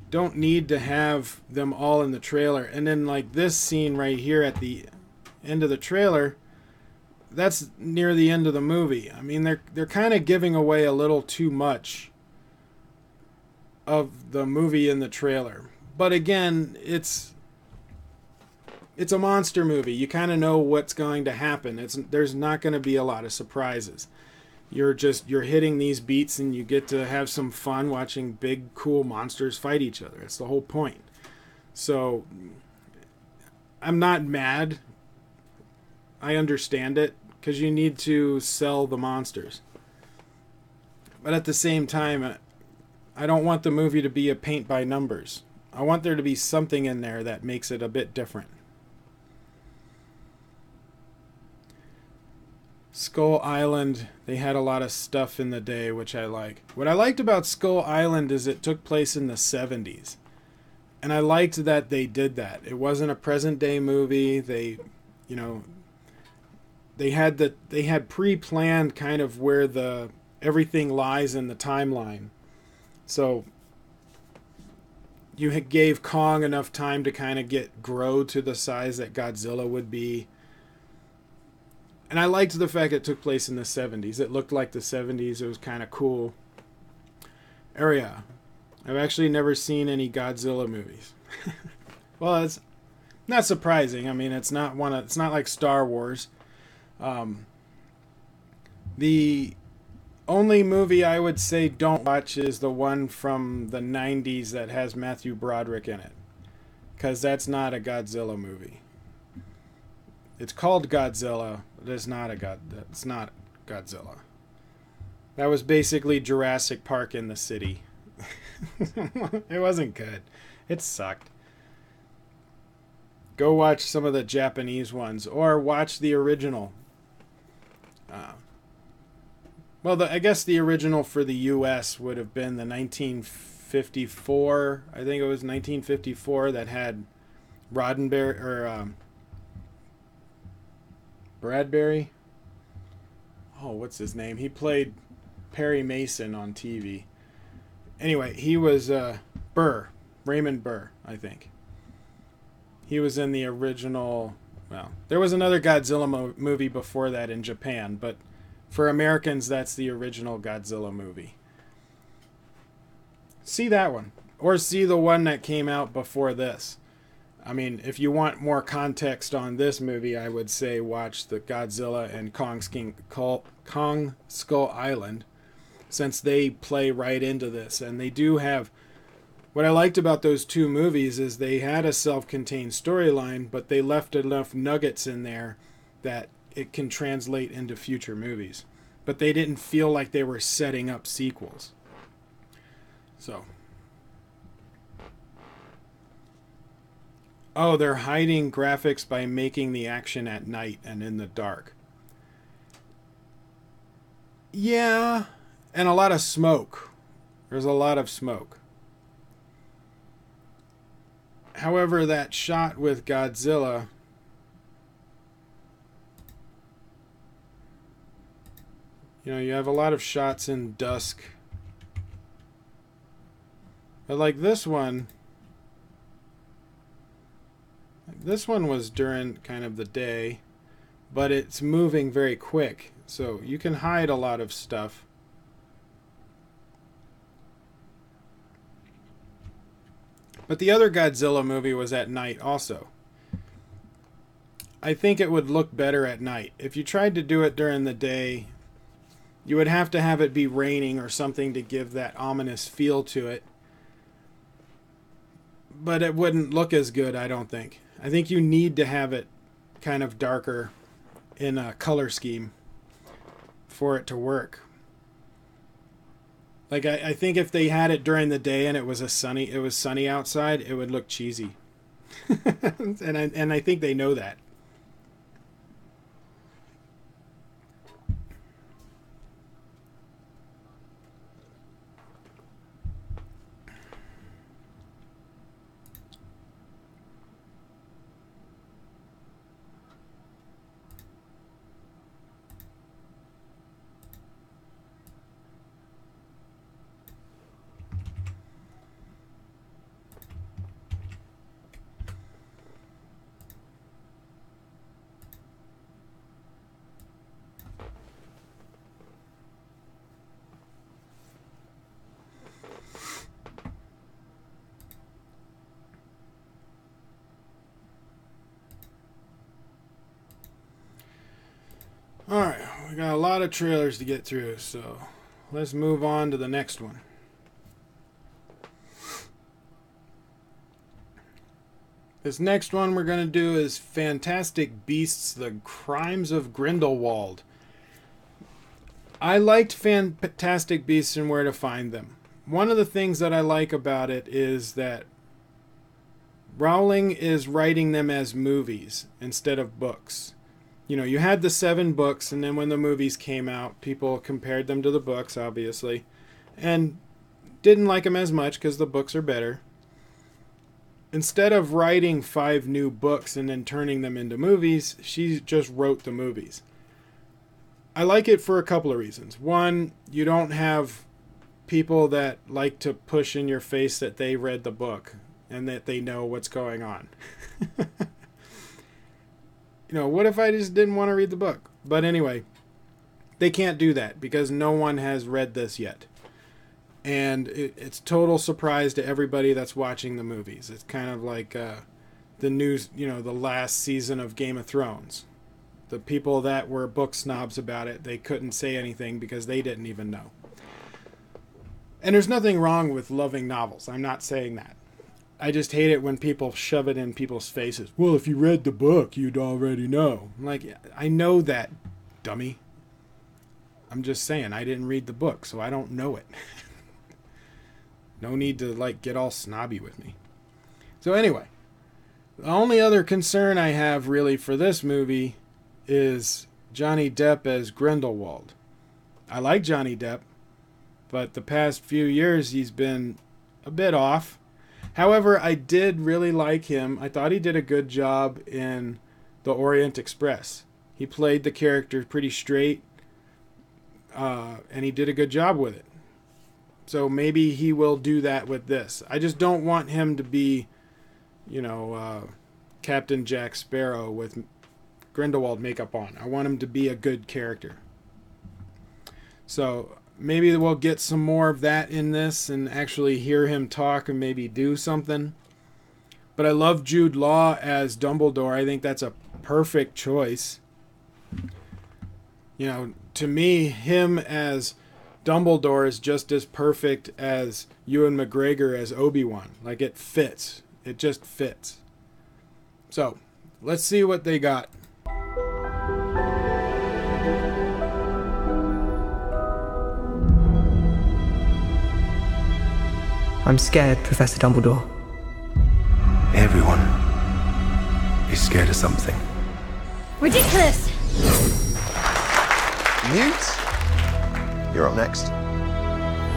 Don't need to have them all in the trailer. And then, like, this scene right here at the end of the trailer, that's near the end of the movie. I mean, they're kind of giving away a little too much of the movie in the trailer. But again, it's a monster movie. You kind of know what's going to happen. There's not going to be a lot of surprises. You're hitting these beats and you get to have some fun watching big, cool monsters fight each other. It's the whole point. So, I'm not mad. I understand it, because you need to sell the monsters. But at the same time, I don't want the movie to be a paint by numbers. I want there to be something in there that makes it a bit different. Skull Island, they had a lot of stuff in the day, which I like. What I liked about Skull Island is it took place in the 70s. And I liked that they did that. It wasn't a present day movie. They, you know, they had pre-planned kind of where everything lies in the timeline. So you gave Kong enough time to kind of grow to the size that Godzilla would be. And I liked the fact it took place in the 70s. It looked like the 70s. It was kind of cool area. I've actually never seen any Godzilla movies. Well, it's not surprising. I mean, it's not like Star Wars. The only movie I would say don't watch is the one from the 90s that has Matthew Broderick in it, because that's not a Godzilla movie. It's called Godzilla, but it's not Godzilla. That was basically Jurassic Park in the city. It wasn't good. It sucked. Go watch some of the Japanese ones, or watch the original. Well, I guess the original for the U.S. would have been the 1954. I think it was 1954 that had Roddenberry or Bradbury. Oh, what's his name? He played Perry Mason on TV. Anyway, he was Burr, Raymond Burr, I think. He was in the original. Well, there was another Godzilla movie before that in Japan, but for Americans, that's the original Godzilla movie. See that one, or see the one that came out before this. I mean, if you want more context on this movie, I would say watch the Godzilla and Kong Skull Island, since they play right into this. And they do have... What I liked about those two movies is they had a self-contained storyline, but they left enough nuggets in there that it can translate into future movies. But they didn't feel like they were setting up sequels. So... Oh, they're hiding graphics by making the action at night and in the dark. Yeah, and a lot of smoke. There's a lot of smoke. However, that shot with Godzilla... You know, you have a lot of shots in dusk. But like this one... This one was during kind of the day, but it's moving very quick, so you can hide a lot of stuff. But the other Godzilla movie was at night also. I think it would look better at night. If you tried to do it during the day, you would have to have it be raining or something to give that ominous feel to it. But it wouldn't look as good, I don't think. I think you need to have it kind of darker in a color scheme for it to work. Like I think if they had it during the day and it was sunny outside, it would look cheesy. and I think they know that. Alright, we got a lot of trailers to get through, so let's move on to the next one. This next one we're going to do is Fantastic Beasts: The Crimes of Grindelwald. I liked Fantastic Beasts and Where to Find Them. One of the things that I like about it is that Rowling is writing them as movies instead of books. You know, you had the 7 books, and then when the movies came out, people compared them to the books, obviously, and didn't like them as much because the books are better. Instead of writing 5 new books and then turning them into movies, she just wrote the movies. I like it for a couple of reasons. One, you don't have people that like to push in your face that they read the book and that they know what's going on. You know, what if I just didn't want to read the book? But anyway, they can't do that because no one has read this yet. And it's total surprise to everybody that's watching the movies. It's kind of like the news, you know, the last season of Game of Thrones. The people that were book snobs about it, they couldn't say anything because they didn't even know. And there's nothing wrong with loving novels. I'm not saying that. I just hate it when people shove it in people's faces. Well, if you read the book, you'd already know. I'm like, I know that, dummy. I'm just saying, I didn't read the book, so I don't know it. No need to, like, get all snobby with me. So anyway, the only other concern I have really for this movie is Johnny Depp as Grindelwald. I like Johnny Depp, but the past few years he's been a bit off. However, I did really like him. I thought he did a good job in The Orient Express. He played the character pretty straight, and he did a good job with it. So maybe he will do that with this. I just don't want him to be, you know, Captain Jack Sparrow with Grindelwald makeup on. I want him to be a good character. So maybe we'll get some more of that in this and actually hear him talk and maybe do something. But I love Jude Law as Dumbledore. I think that's a perfect choice. You know, to me, him as Dumbledore is just as perfect as Ewan McGregor as Obi-Wan. Like, it fits. It just fits. So, let's see what they got. I'm scared, Professor Dumbledore. Everyone is scared of something. Ridiculous! Newt, you're up next.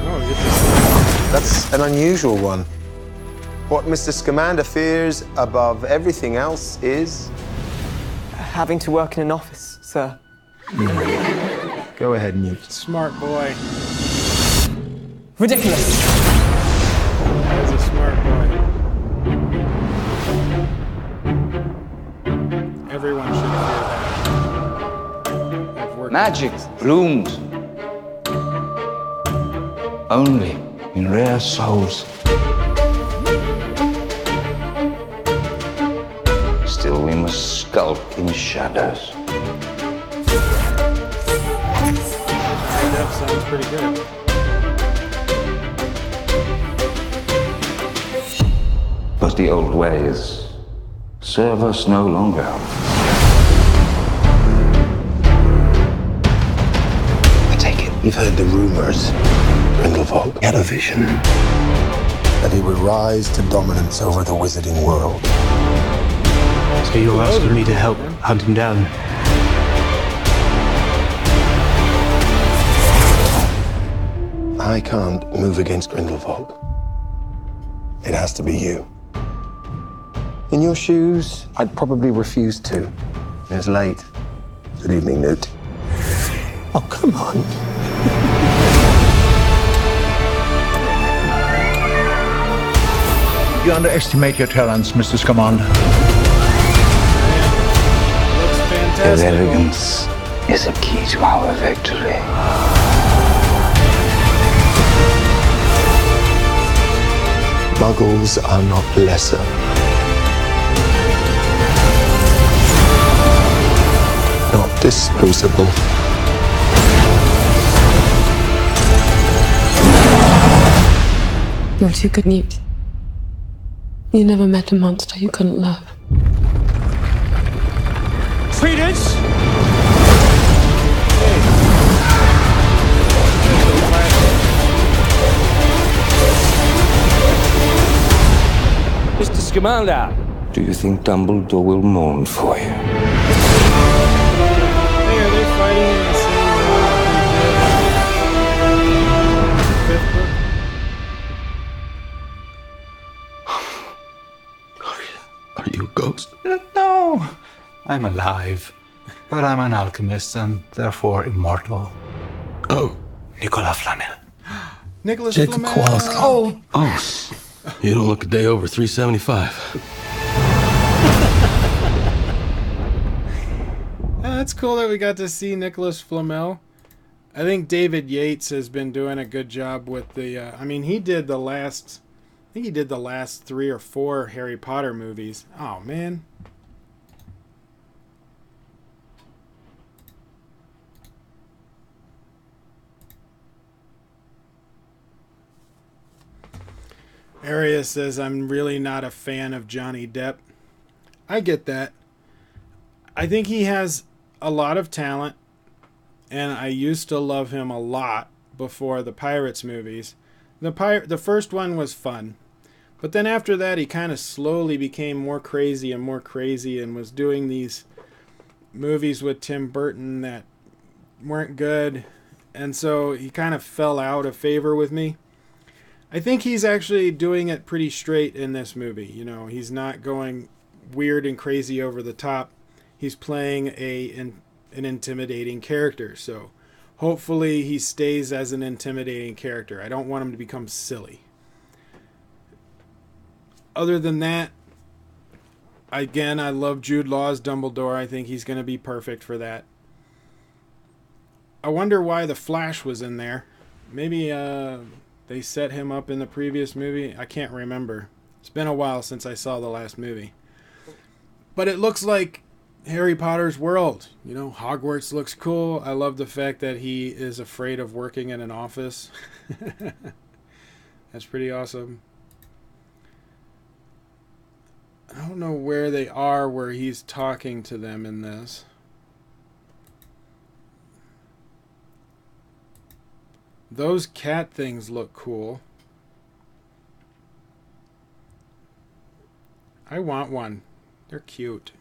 Oh, that's an unusual one. What Mr. Scamander fears above everything else is... having to work in an office, sir. Go ahead, Newt. Smart boy. Ridiculous! That's a smart boy. Everyone should fear that. Magic blooms only in rare souls. Still, we must skulk in shadows. That sounds pretty good. But the old ways serve us no longer. I take it you've heard the rumors. Grindelwald had a vision that he would rise to dominance over the wizarding world. So you're asking me to help hunt him down? I can't move against Grindelwald. It has to be you. In your shoes, I'd probably refuse to. It's late. Good evening, Newt. Oh, come on. You underestimate your talents, Mr. Scamander. His arrogance is a key to our victory. Muggles are not lesser. Not disposable. You're too good, Newt. You never met a monster you couldn't love. Credence! Mr. Scamander, do you think Dumbledore will mourn for you? Hey, are they fighting in the same fifth book? Are you a ghost? No, I'm alive. But I'm an alchemist and therefore immortal. Oh. Nicolas Flamel. Nicholas Jacob Flamel. Kowalski. Oh. Oh. You don't look a day over 375. That's cool that we got to see Nicholas Flamel. I think David Yates has been doing a good job with the... I mean, he did the last... I think he did the last 3 or 4 Harry Potter movies. Oh, man. Arius says, I'm really not a fan of Johnny Depp. I get that. I think he has a lot of talent. and I used to love him a lot before the Pirates movies. The first one was fun, but then after that he kind of slowly became more crazy and was doing these movies with Tim Burton that weren't good, and so he kind of fell out of favor with me. I think he's actually doing it pretty straight in this movie. You know, he's not going weird and crazy over the top. He's playing an intimidating character, so hopefully he stays as an intimidating character. I don't want him to become silly. Other than that, again, I love Jude Law's Dumbledore. I think he's going to be perfect for that. I wonder why the Flash was in there. Maybe they set him up in the previous movie. I can't remember. It's been a while since I saw the last movie. But it looks like Harry Potter's world. You know, Hogwarts looks cool. I love the fact that he is afraid of working in an office. That's pretty awesome. I don't know where they are where he's talking to them in this. Those cat things look cool. I want one. They're cute.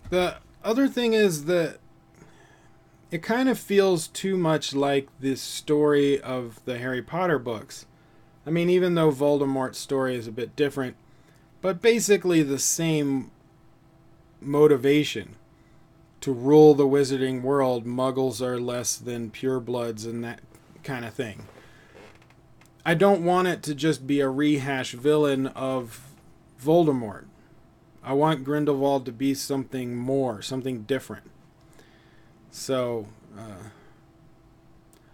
The other thing is that it kind of feels too much like the story of the Harry Potter books. I mean, even though Voldemort's story is a bit different, but basically the same motivation. To rule the wizarding world, muggles are less than purebloods and that kind of thing. I don't want it to just be a rehash villain of Voldemort. I want Grindelwald to be something more, something different. So,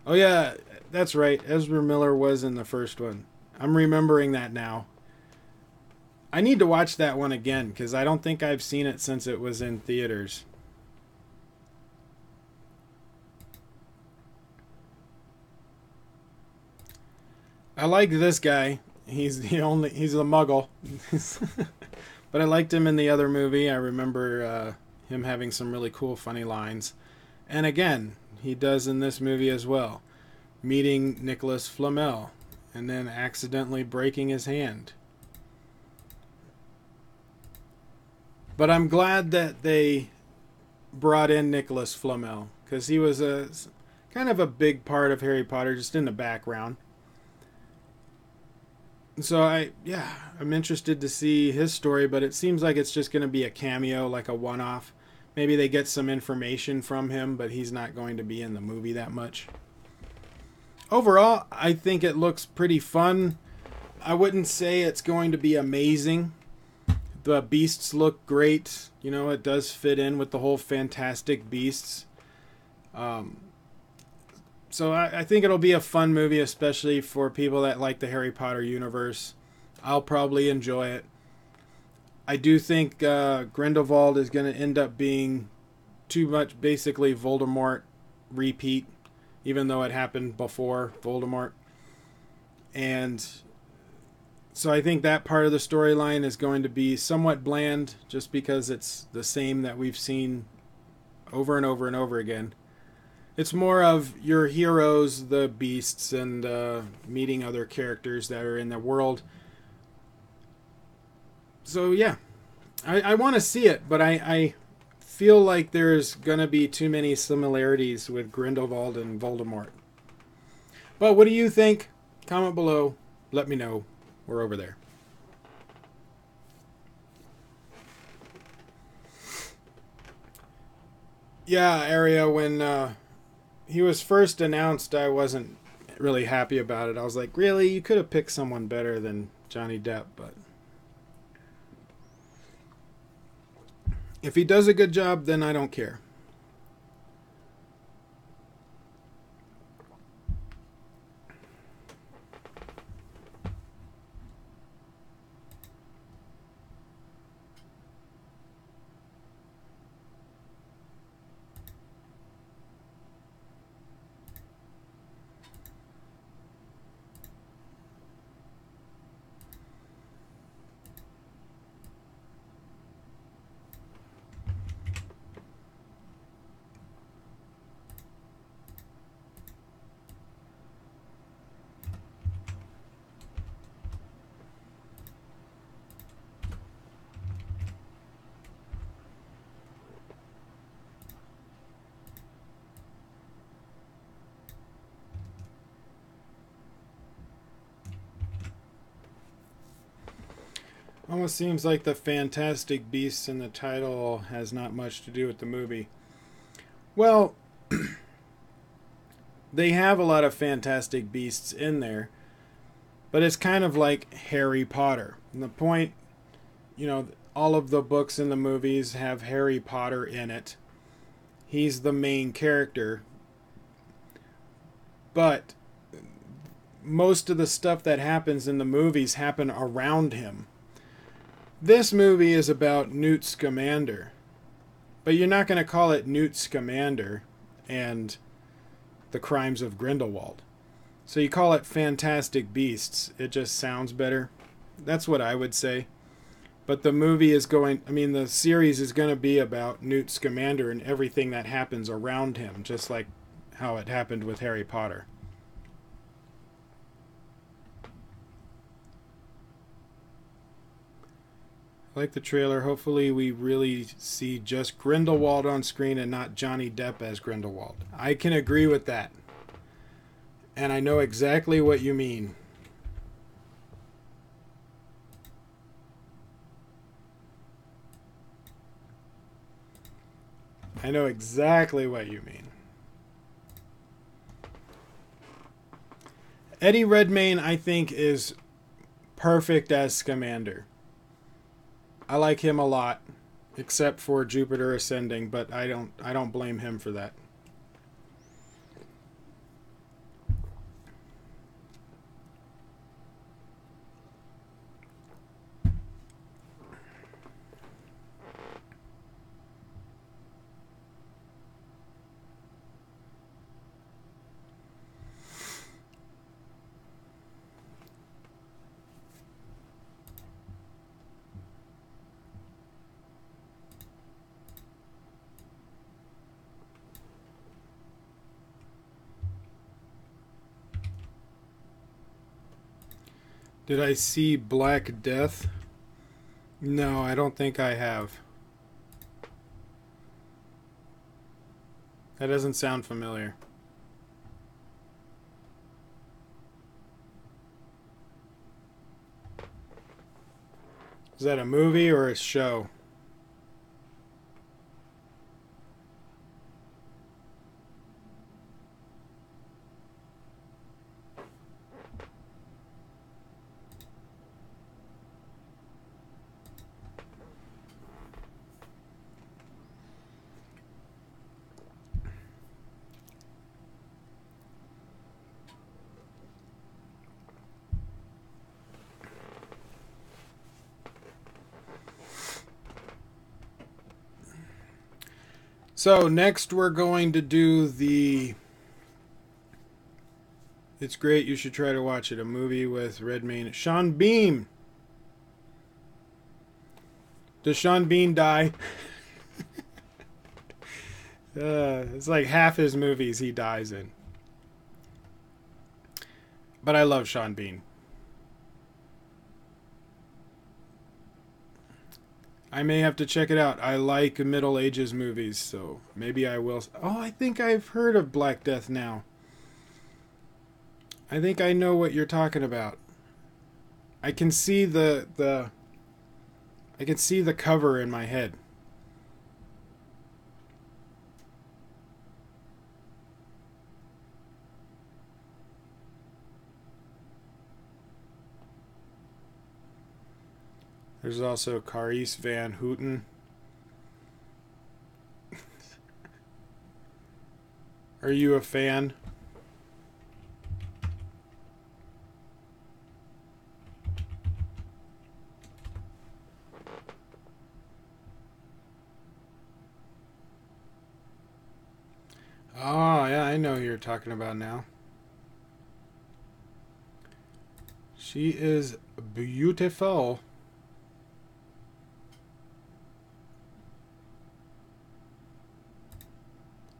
oh yeah, that's right. Ezra Miller was in the first one. I'm remembering that now. I need to watch that one again because I don't think I've seen it since it was in theaters. I like this guy. He's a muggle. But I liked him in the other movie. I remember him having some really cool, funny lines. And again, he does in this movie as well. Meeting Nicholas Flamel and then accidentally breaking his hand. But I'm glad that they brought in Nicholas Flamel because he was a kind of a big part of Harry Potter, just in the background. So I'm interested to see his story, but it seems like it's just going to be a cameo, like a one-off. Maybe they get some information from him, but he's not going to be in the movie that much. Overall, I think it looks pretty fun. I wouldn't say it's going to be amazing. The beasts look great. You know, it does fit in with the whole Fantastic Beasts. So I think it'll be a fun movie, especially for people that like the Harry Potter universe. I'll probably enjoy it. I do think Grindelwald is going to end up being too much basically Voldemort repeat, even though it happened before Voldemort. And so I think that part of the storyline is going to be somewhat bland, just because it's the same that we've seen over and over and over again. It's more of your heroes, the beasts, and meeting other characters that are in the world. So yeah, I want to see it, but I feel like there's going to be too many similarities with Grindelwald and Voldemort. But what do you think? Comment below. Let me know. We're over there. Yeah, Aria, when he was first announced, I wasn't really happy about it. I was like, really? You could have picked someone better than Johnny Depp, but if he does a good job, then I don't care. Almost seems like the Fantastic Beasts in the title has not much to do with the movie. Well, they have a lot of Fantastic Beasts in there, but it's kind of like Harry Potter. And the point, you know, all of the books in the movies have Harry Potter in it. He's the main character. But most of the stuff that happens in the movies happen around him. This movie is about Newt Scamander. But you're not going to call it Newt Scamander and the Crimes of Grindelwald. So you call it Fantastic Beasts. It just sounds better. That's what I would say. But the movie is going... I mean, the series is going to be about Newt Scamander and everything that happens around him. Just like how it happened with Harry Potter. I like the trailer. Hopefully we really see just Grindelwald on screen and not Johnny Depp as Grindelwald. I can agree with that. And I know exactly what you mean. I know exactly what you mean. Eddie Redmayne, I think, is perfect as Scamander. I like him a lot, except for Jupiter Ascending, but I don't blame him for that. Did I see Black Death? No, I don't think I have. That doesn't sound familiar. Is that a movie or a show? So next we're going to do the... It's great, you should try to watch it. A movie with Redmayne. Sean Bean! Does Sean Bean die? It's like half his movies he dies in. But I love Sean Bean. I may have to check it out. I like Middle Ages movies, so maybe I will. Oh, I think I've heard of Black Death now. I think I know what you're talking about. I can see the I can see the cover in my head. There's also Carice Van Houten. Are you a fan? Oh, yeah, I know who you're talking about now. She is beautiful.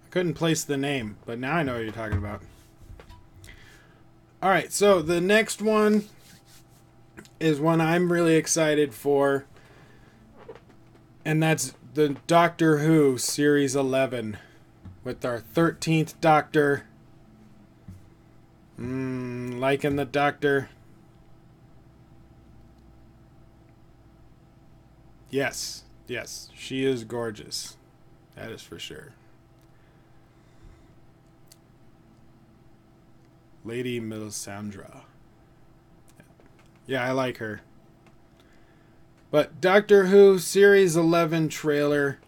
Couldn't place the name, but now I know what you're talking about. Alright, so the next one is one I'm really excited for, and that's the Doctor Who Series 11 with our 13th Doctor. Liking the Doctor. Yes. Yes. She is gorgeous. That is for sure. Lady Melisandre. Yeah, I like her. But Doctor Who Series 11 trailer.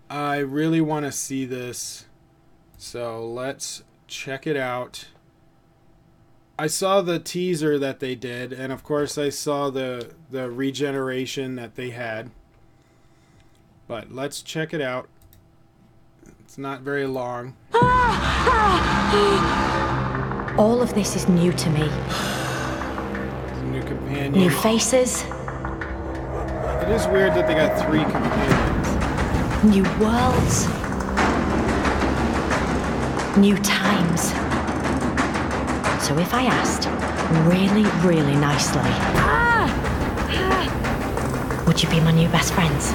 I really want to see this. So let's check it out. I saw the teaser that they did, and of course I saw the regeneration that they had. But let's check it out. It's not very long. All of this is new to me. New companion. New faces. It is weird that they got 3 companions. New worlds. New times. So if I asked really, really nicely, would you be my new best friends?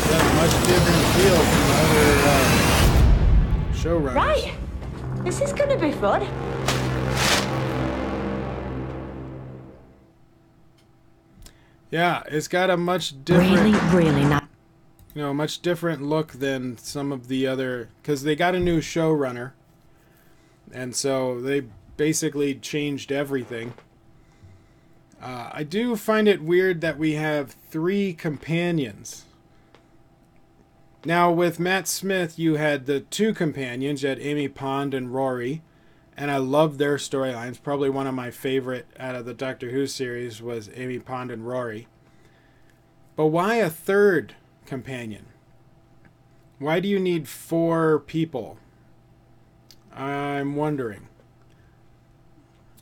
That's a much different feel from other showrunners. Right. This is gonna be fun. Yeah, it's got a much different... Really, really nice. You know, much different look than some of the other... Because they got a new showrunner. And so they basically changed everything. I do find it weird that we have 3 companions. Now, with Matt Smith, you had the 2 companions. You had Amy Pond and Rory. And I love their storylines. Probably one of my favorite out of the Doctor Who series was Amy Pond and Rory. But why a 3rd companion? Why do you need 4 people? I'm wondering.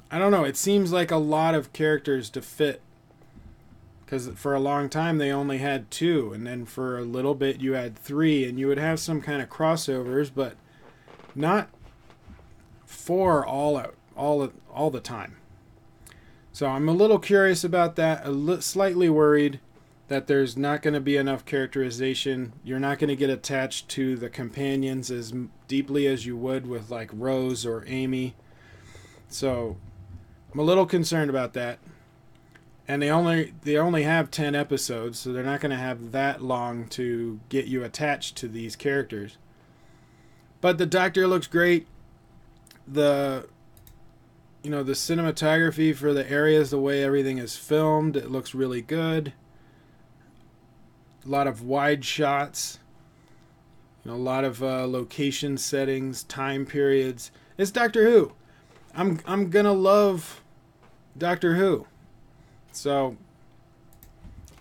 I don't know. It seems like a lot of characters to fit. Because for a long time they only had 2. And then for a little bit you had 3. And you would have some kind of crossovers. But not 4 all the time. So I'm a little curious about that. Slightly worried that there's not going to be enough characterization. You're not going to get attached to the companions as deeply as you would with like Rose or Amy. So I'm a little concerned about that. And they only have 10 episodes, so they're not going to have that long to get you attached to these characters. But the Doctor looks great. The cinematography for the areas, the way everything is filmed, it looks really good. A lot of wide shots. A lot of location settings, time periods. It's Doctor Who. I'm gonna love Doctor Who. So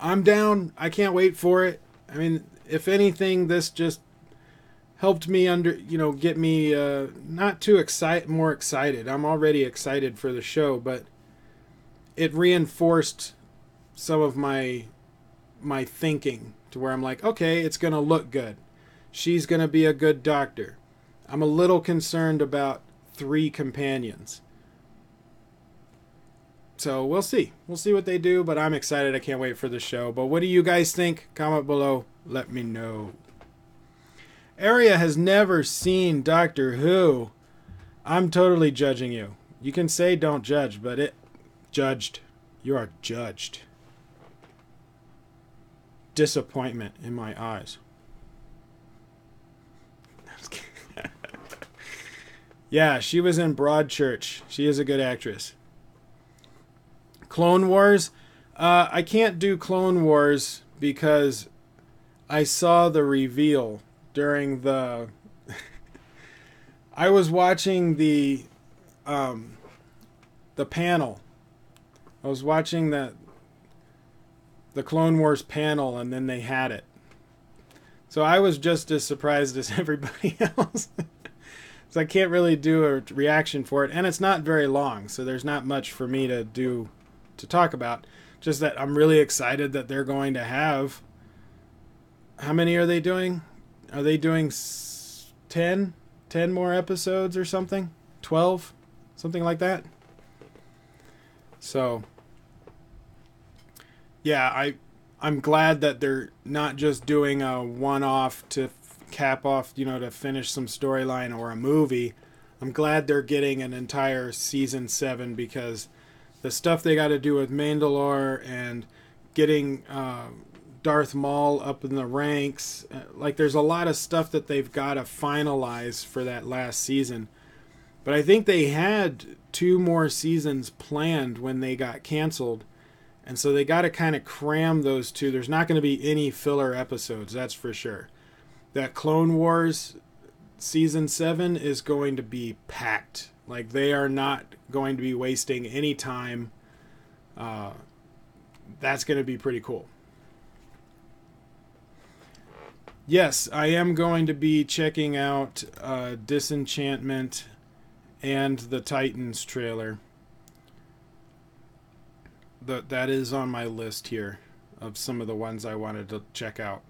I'm down. I can't wait for it. I mean, if anything, this just helped me get me not too more excited. I'm already excited for the show, but it reinforced some of my thinking to where I'm like, okay, it's going to look good. She's going to be a good doctor. I'm a little concerned about 3 companions. So we'll see. We'll see what they do, but I'm excited. I can't wait for the show. But what do you guys think? Comment below. Let me know. Aria has never seen Doctor Who. I'm totally judging you. You can say don't judge, but judged. You are judged. Disappointment in my eyes. Yeah, she was in Broadchurch. She is a good actress. Clone Wars. I can't do Clone Wars because I saw the reveal during the... I was watching the panel. I was watching the Clone Wars panel, and then they had it. So I was just as surprised as everybody else. So I can't really do a reaction for it, and it's not very long, so there's not much for me to talk about. Just that I'm really excited that they're going to have... How many are they doing? Are they doing 10 more episodes or something? 12? Something like that? So, yeah, I'm glad that they're not just doing a one-off to cap off, to finish some storyline or a movie. I'm glad they're getting an entire season 7 because the stuff they got to do with Mandalore and getting Darth Maul up in the ranks. Like, there's a lot of stuff that they've got to finalize for that last season. But I think they had 2 more seasons planned when they got canceled. And so they got to kind of cram those 2. There's not going to be any filler episodes, that's for sure. That Clone Wars Season 7 is going to be packed. Like, they are not going to be wasting any time. That's going to be pretty cool. Yes, I am going to be checking out Disenchantment and the Titans trailer. That is on my list here of some of the ones I wanted to check out.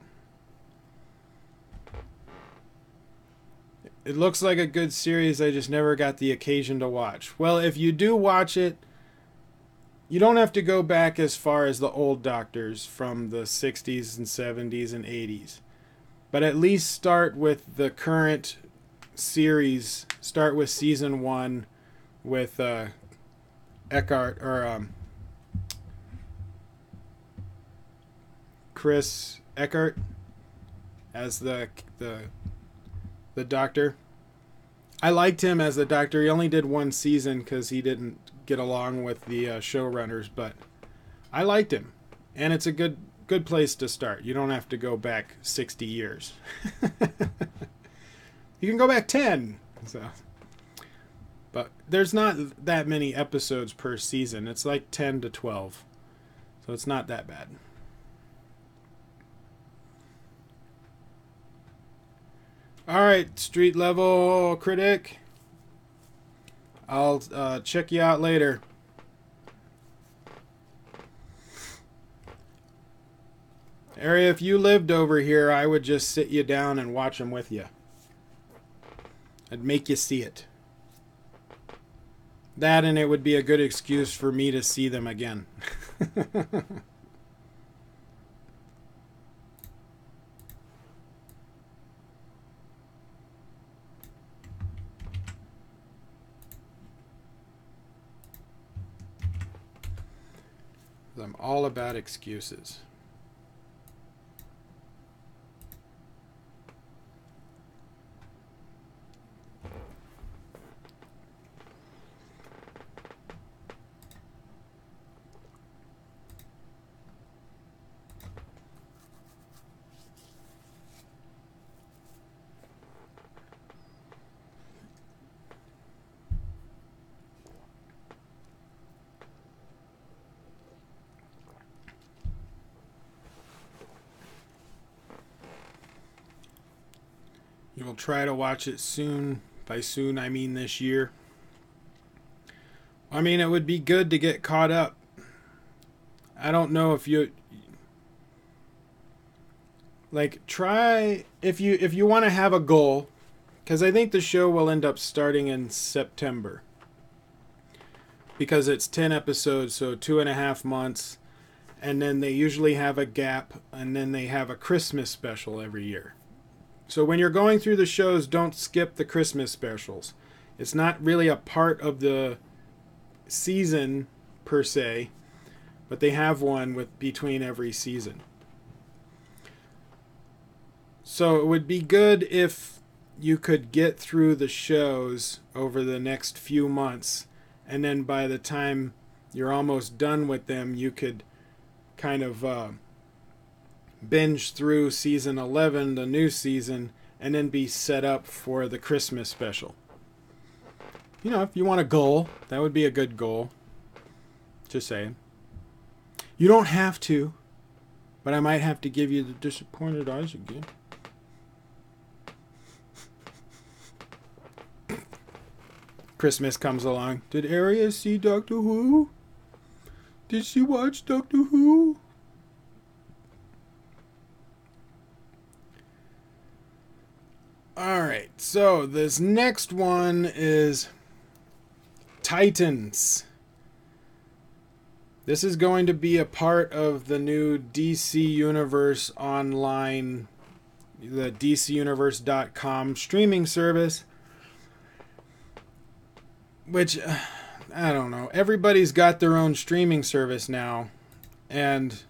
It looks like a good series. I just never got the occasion to watch. Well, if you do watch it, you don't have to go back as far as the old Doctors from the 60s and 70s and 80s. But at least start with the current series. Start with season 1 with Eckhart, or Chris Eckhart as the Doctor. I liked him as the Doctor. He only did 1 season because he didn't get along with the showrunners, but I liked him, and it's a good place to start. You don't have to go back 60 years. You can go back 10. So, but there's not that many episodes per season. It's like 10 to 12, so it's not that bad. All right, street level critic. I'll check you out later. Area, if you lived over here, I would just sit you down and watch them with you. I'd make you see it. That, and it would be a good excuse for me to see them again. I'm all about excuses. You'll try to watch it soon. By soon, I mean this year. I mean, it would be good to get caught up. I don't know if you... Like, try... If you want to have a goal, because I think the show will end up starting in September. Because it's 10 episodes, so 2.5 months. And then they usually have a gap, and then they have a Christmas special every year. So when you're going through the shows, don't skip the Christmas specials. It's not really a part of the season per se, but they have one between every season. So it would be good if you could get through the shows over the next few months, and then by the time you're almost done with them, you could kind of binge through season 11, the new season, and then be set up for the Christmas special. You know, if you want a goal, that would be a good goal. Just saying. You don't have to, but I might have to give you the disappointed eyes again. Christmas comes along. Did Aria see Doctor Who? Did she watch Doctor Who? Alright, so this next one is Titans. This is going to be a part of the new DC Universe online, the DCUniverse.com streaming service, which I don't know. Everybody's got their own streaming service now, and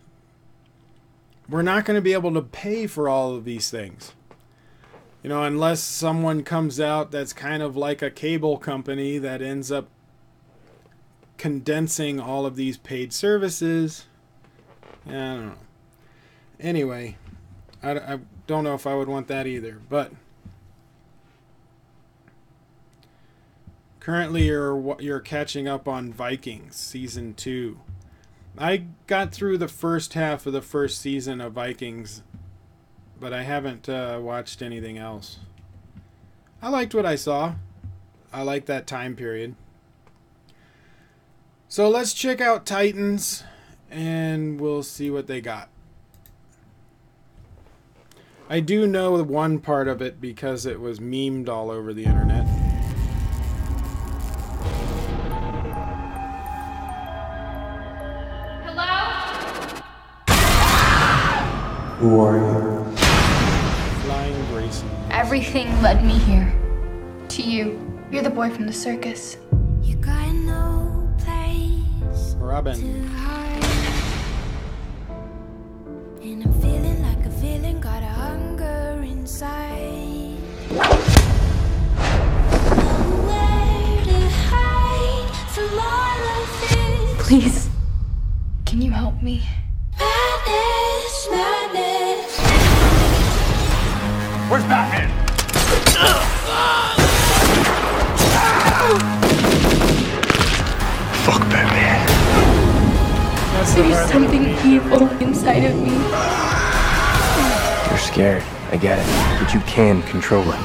we're not going to be able to pay for all of these things. You know, unless someone comes out that's kind of like a cable company that ends up condensing all of these paid services. I don't know. Anyway, I don't know if I would want that either, but currently you're catching up on Vikings Season 2. I got through the first half of the first season of Vikings, but I haven't watched anything else. I liked what I saw. I like that time period. So let's check out Titans, and we'll see what they got. I do know one part of it because it was memed all over the internet. Who are you? Flying Grayson. Everything led me here. To you. You're the boy from the circus. You got no place Robin. to hide. And I'm feeling like a villain, got a hunger inside. Nowhere to hide from all of this. Please, can you help me? Madness, madness. Where's Batman? Fuck Batman. There's something evil inside of me. You're scared. I get it. But you can control it.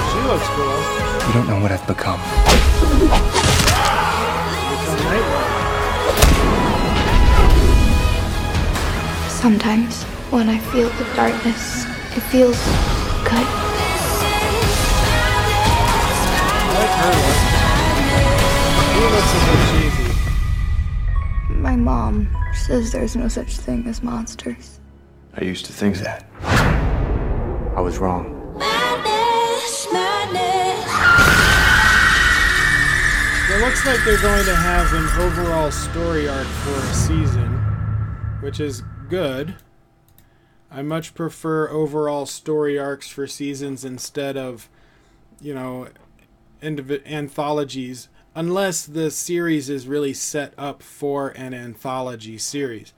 She looks cool. You don't know what I've become. Sometimes, when I feel the darkness, it feels good. My mom says there's no such thing as monsters. I used to think that. I was wrong. Madness, madness. It looks like they're going to have an overall story arc for a season, which is good. I much prefer overall story arcs for seasons instead of, you know, anthologies, unless the series is really set up for an anthology series.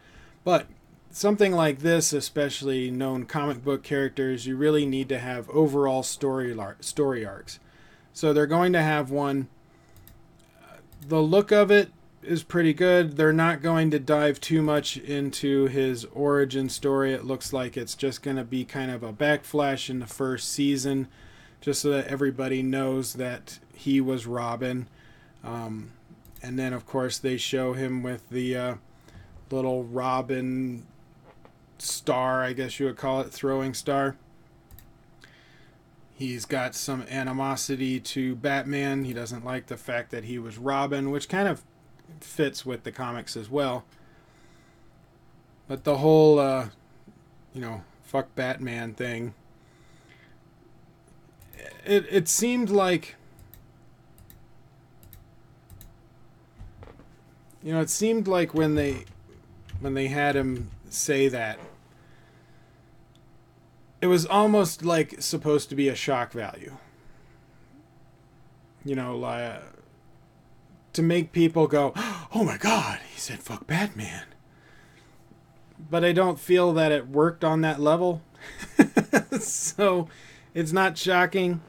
But something like this, especially known comic book characters, you really need to have overall story arcs. So they're going to have one. The look of it is pretty good. They're not going to dive too much into his origin story. It looks like it's just going to be kind of a backflash in the first season, just so that everybody knows that he was Robin. And then, of course, they show him with the little Robin star, I guess you would call it, throwing star. He's got some animosity to Batman. He doesn't like the fact that he was Robin, which kind of fits with the comics as well. But the whole, you know, fuck Batman thing, it seemed like, you know, it seemed like when they had him say that, it was almost like supposed to be a shock value. You know, like, to make people go, oh my God, he said fuck Batman. But I don't feel that it worked on that level. So it's not shocking.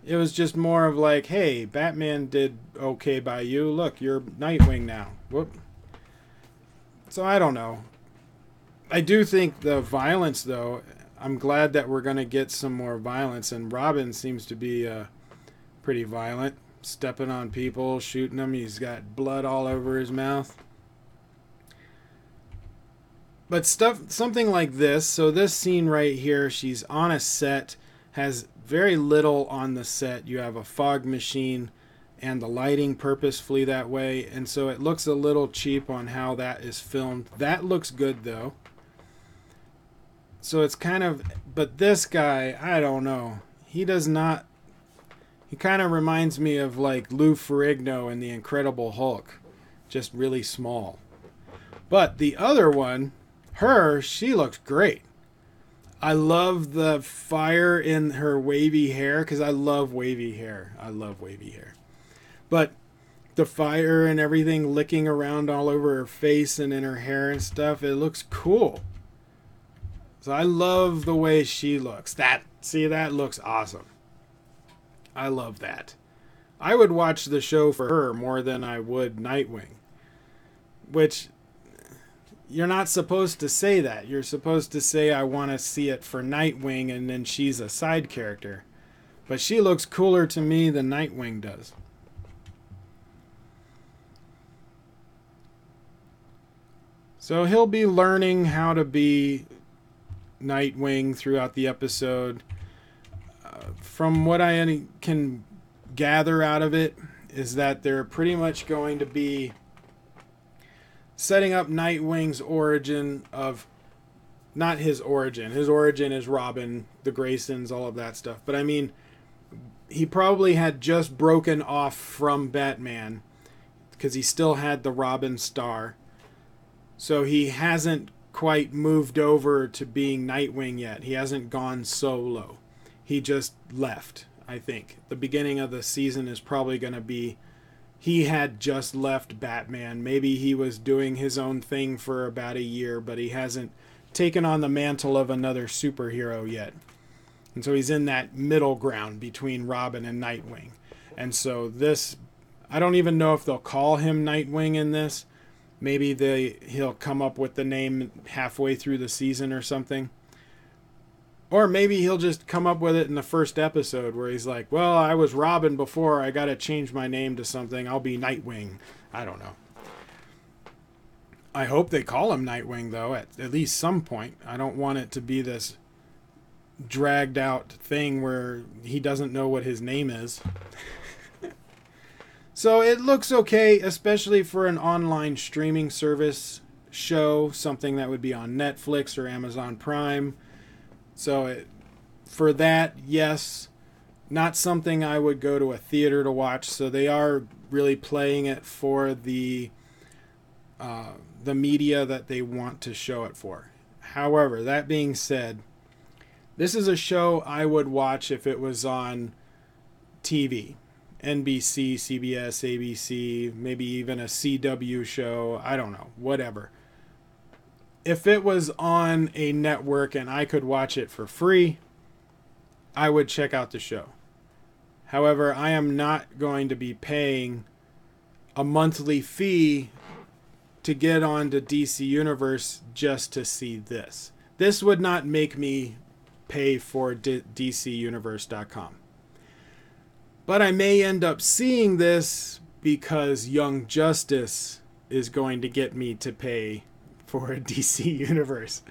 It was just more of like, hey, Batman did okay by you. Look, you're Nightwing now. Whoop. So I don't know. I do think the violence, though, I'm glad that we're going to get some more violence. And Robin seems to be pretty violent. Stepping on people, shooting them. He's got blood all over his mouth. But something like this. So this scene right here, she's on a set, has very little on the set. You have a fog machine and the lighting purposefully that way. And so it looks a little cheap on how that is filmed. That looks good, though. So it's kind of... But this guy, I don't know. He does not... He kind of reminds me of like Lou Ferrigno in The Incredible Hulk. Just really small. But the other one, she looks great. I love the fire in her wavy hair, because I love wavy hair. But the fire and everything licking around all over her face and in her hair and stuff, it looks cool. So I love the way she looks. That looks awesome. I love that. I would watch the show for her more than I would Nightwing. Which, you're not supposed to say that. You're supposed to say, I want to see it for Nightwing, and then she's a side character. But she looks cooler to me than Nightwing does. So he'll be learning how to be Nightwing throughout the episode. From what I can gather out of it, is that they're pretty much going to be setting up Nightwing's origin of... Not his origin. His origin is Robin, the Graysons, all of that stuff. But I mean, he probably had just broken off from Batman, because he still had the Robin star. So he hasn't quite moved over to being Nightwing yet. He hasn't gone solo. He just left, I think. The beginning of the season is probably going to be... He had just left Batman. Maybe he was doing his own thing for about a year, but he hasn't taken on the mantle of another superhero yet. And so he's in that middle ground between Robin and Nightwing. And so this... I don't even know if they'll call him Nightwing in this. Maybe he'll come up with the name halfway through the season or something. Or maybe he'll just come up with it in the first episode where he's like, well, I was Robin before. I got to change my name to something. I'll be Nightwing. I don't know. I hope they call him Nightwing, though, at least some point. I don't want it to be this dragged out thing where he doesn't know what his name is. So it looks okay, especially for an online streaming service show, something that would be on Netflix or Amazon Prime. So for that, yes, not something I would go to a theater to watch. So they are really playing it for the media that they want to show it for. However, that being said, this is a show I would watch if it was on TV. NBC, CBS, ABC, maybe even a CW show. I don't know, whatever. If it was on a network and I could watch it for free, I would check out the show. However, I am not going to be paying a monthly fee to get onto DC Universe just to see this. This would not make me pay for DCUniverse.com. But I may end up seeing this because Young Justice is going to get me to pay for a DC Universe.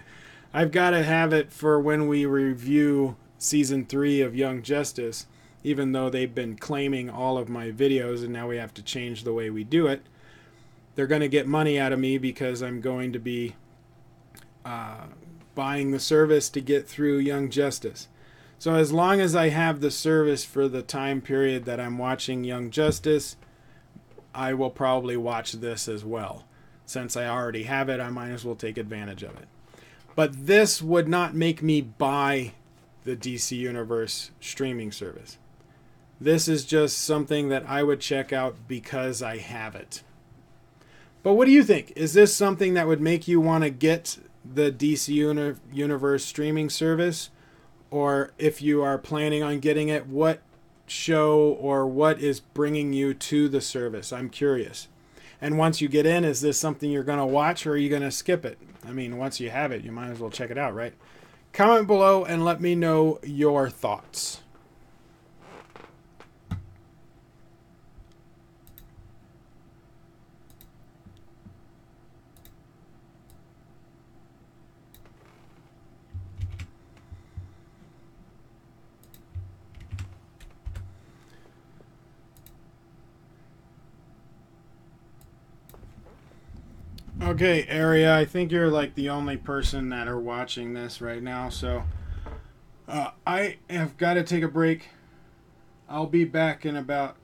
I've got to have it for when we review Season 3 of Young Justice, even though they've been claiming all of my videos and now we have to change the way we do it. They're going to get money out of me because I'm going to be buying the service to get through Young Justice. So as long as I have the service for the time period that I'm watching Young Justice, I will probably watch this as well. Since I already have it, I might as well take advantage of it. But this would not make me buy the DC Universe streaming service. This is just something that I would check out because I have it. But what do you think? Is this something that would make you want to get the DC Universe streaming service? Or if you are planning on getting it, what show or what is bringing you to the service? I'm curious. And once you get in, is this something you're going to watch or are you going to skip it? I mean, once you have it, you might as well check it out, right? Comment below and let me know your thoughts. Okay, Area, I think you're like the only person that are watching this right now, so I have got to take a break. I'll be back in about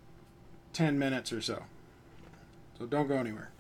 10 minutes or so. So don't go anywhere.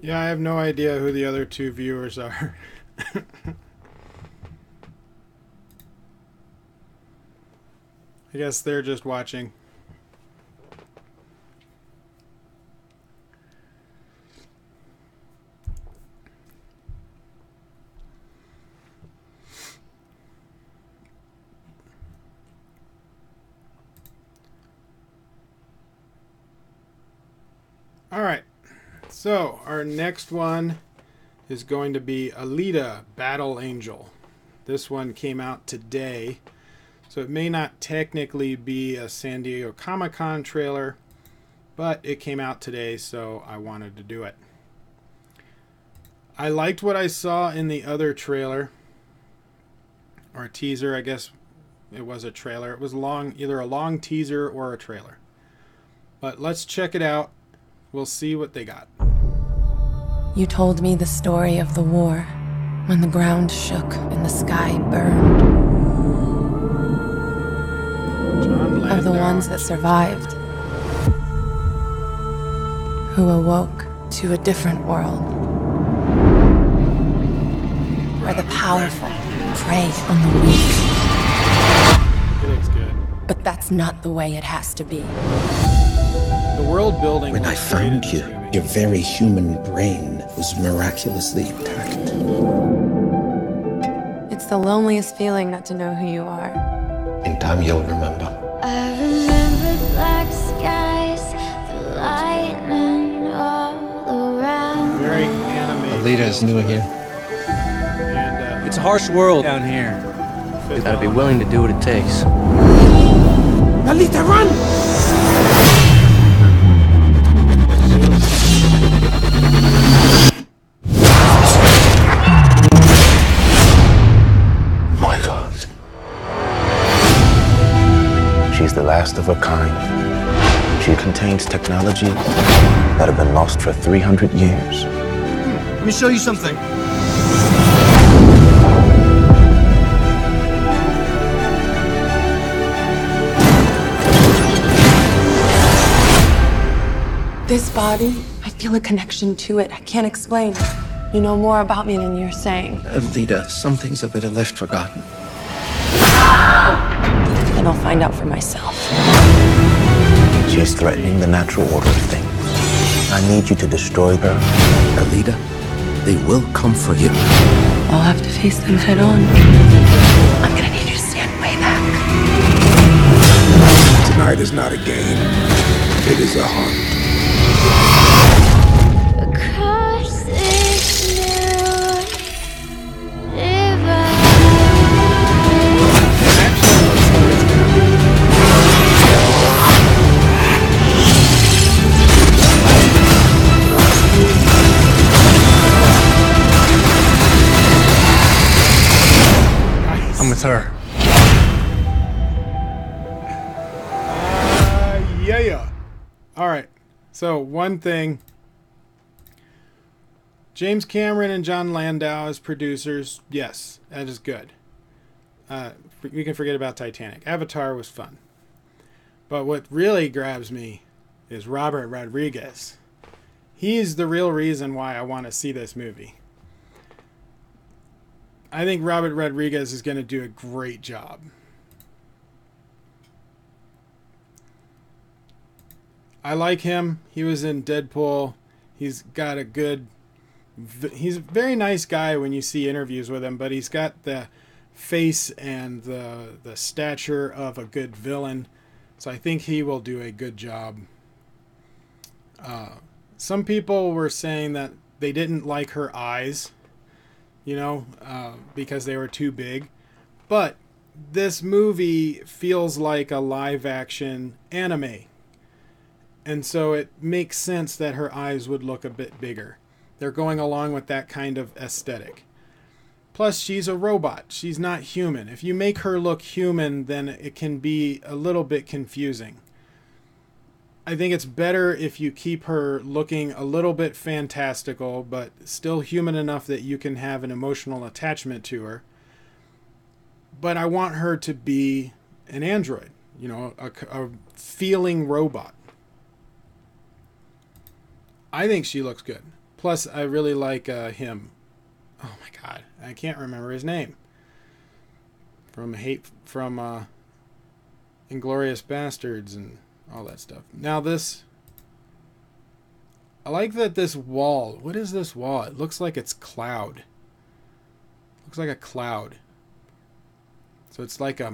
Yeah, I have no idea who the other two viewers are. I guess they're just watching. All right. So, our next one is going to be Alita, Battle Angel. This one came out today. So it may not technically be a San Diego Comic-Con trailer, but it came out today, so I wanted to do it. I liked what I saw in the other trailer, or teaser. I guess it was a trailer. It was long, either a long teaser or a trailer. But let's check it out. We'll see what they got. You told me the story of the war, when the ground shook and the sky burned. Of the ones that survived, who awoke to a different world, where the powerful prey on the weak. It looks good. But that's not the way it has to be. The world building. When I found you, your very human brain was miraculously intact. It's the loneliest feeling not to know who you are. In time, you'll remember. I remember black skies, the lightning all around. Very animated. Alita is new here. And, it's a harsh world down here. You gotta be willing to do what it takes. Alita, run! My God. She's the last of her kind. She contains technology that have been lost for 300 years. Let me show you something. This body, I feel a connection to it. I can't explain. You know more about me than you're saying. Alita, some things are better left forgotten. Then I'll find out for myself. She is threatening the natural order of things. I need you to destroy her. Alita, they will come for you. I'll have to face them head on. I'm gonna need you to stand way back. Tonight is not a game. It is a hunt. Across this new divide. I'm with her. Yeah. All right. So one thing. James Cameron and John Landau as producers. Yes, that is good. We can forget about Titanic. Avatar was fun. But what really grabs me is Robert Rodriguez. He's the real reason why I want to see this movie. I think Robert Rodriguez is going to do a great job. I like him. He was in Deadpool. He's got a good... He's a very nice guy when you see interviews with him, but he's got the face and the stature of a good villain. So I think he will do a good job. Some people were saying that they didn't like her eyes, because they were too big. But this movie feels like a live-action anime. And so it makes sense that her eyes would look a bit bigger. They're going along with that kind of aesthetic. Plus, she's a robot. She's not human. If you make her look human, then it can be a little bit confusing. I think it's better if you keep her looking a little bit fantastical, but still human enough that you can have an emotional attachment to her. But I want her to be an android, a feeling robot. I think she looks good. Plus, I really like him. Oh my god, I can't remember his name. From Inglourious Bastards and all that stuff. Now this, I like that this wall. What is this wall? It looks like it's cloud. Looks like a cloud. So it's like a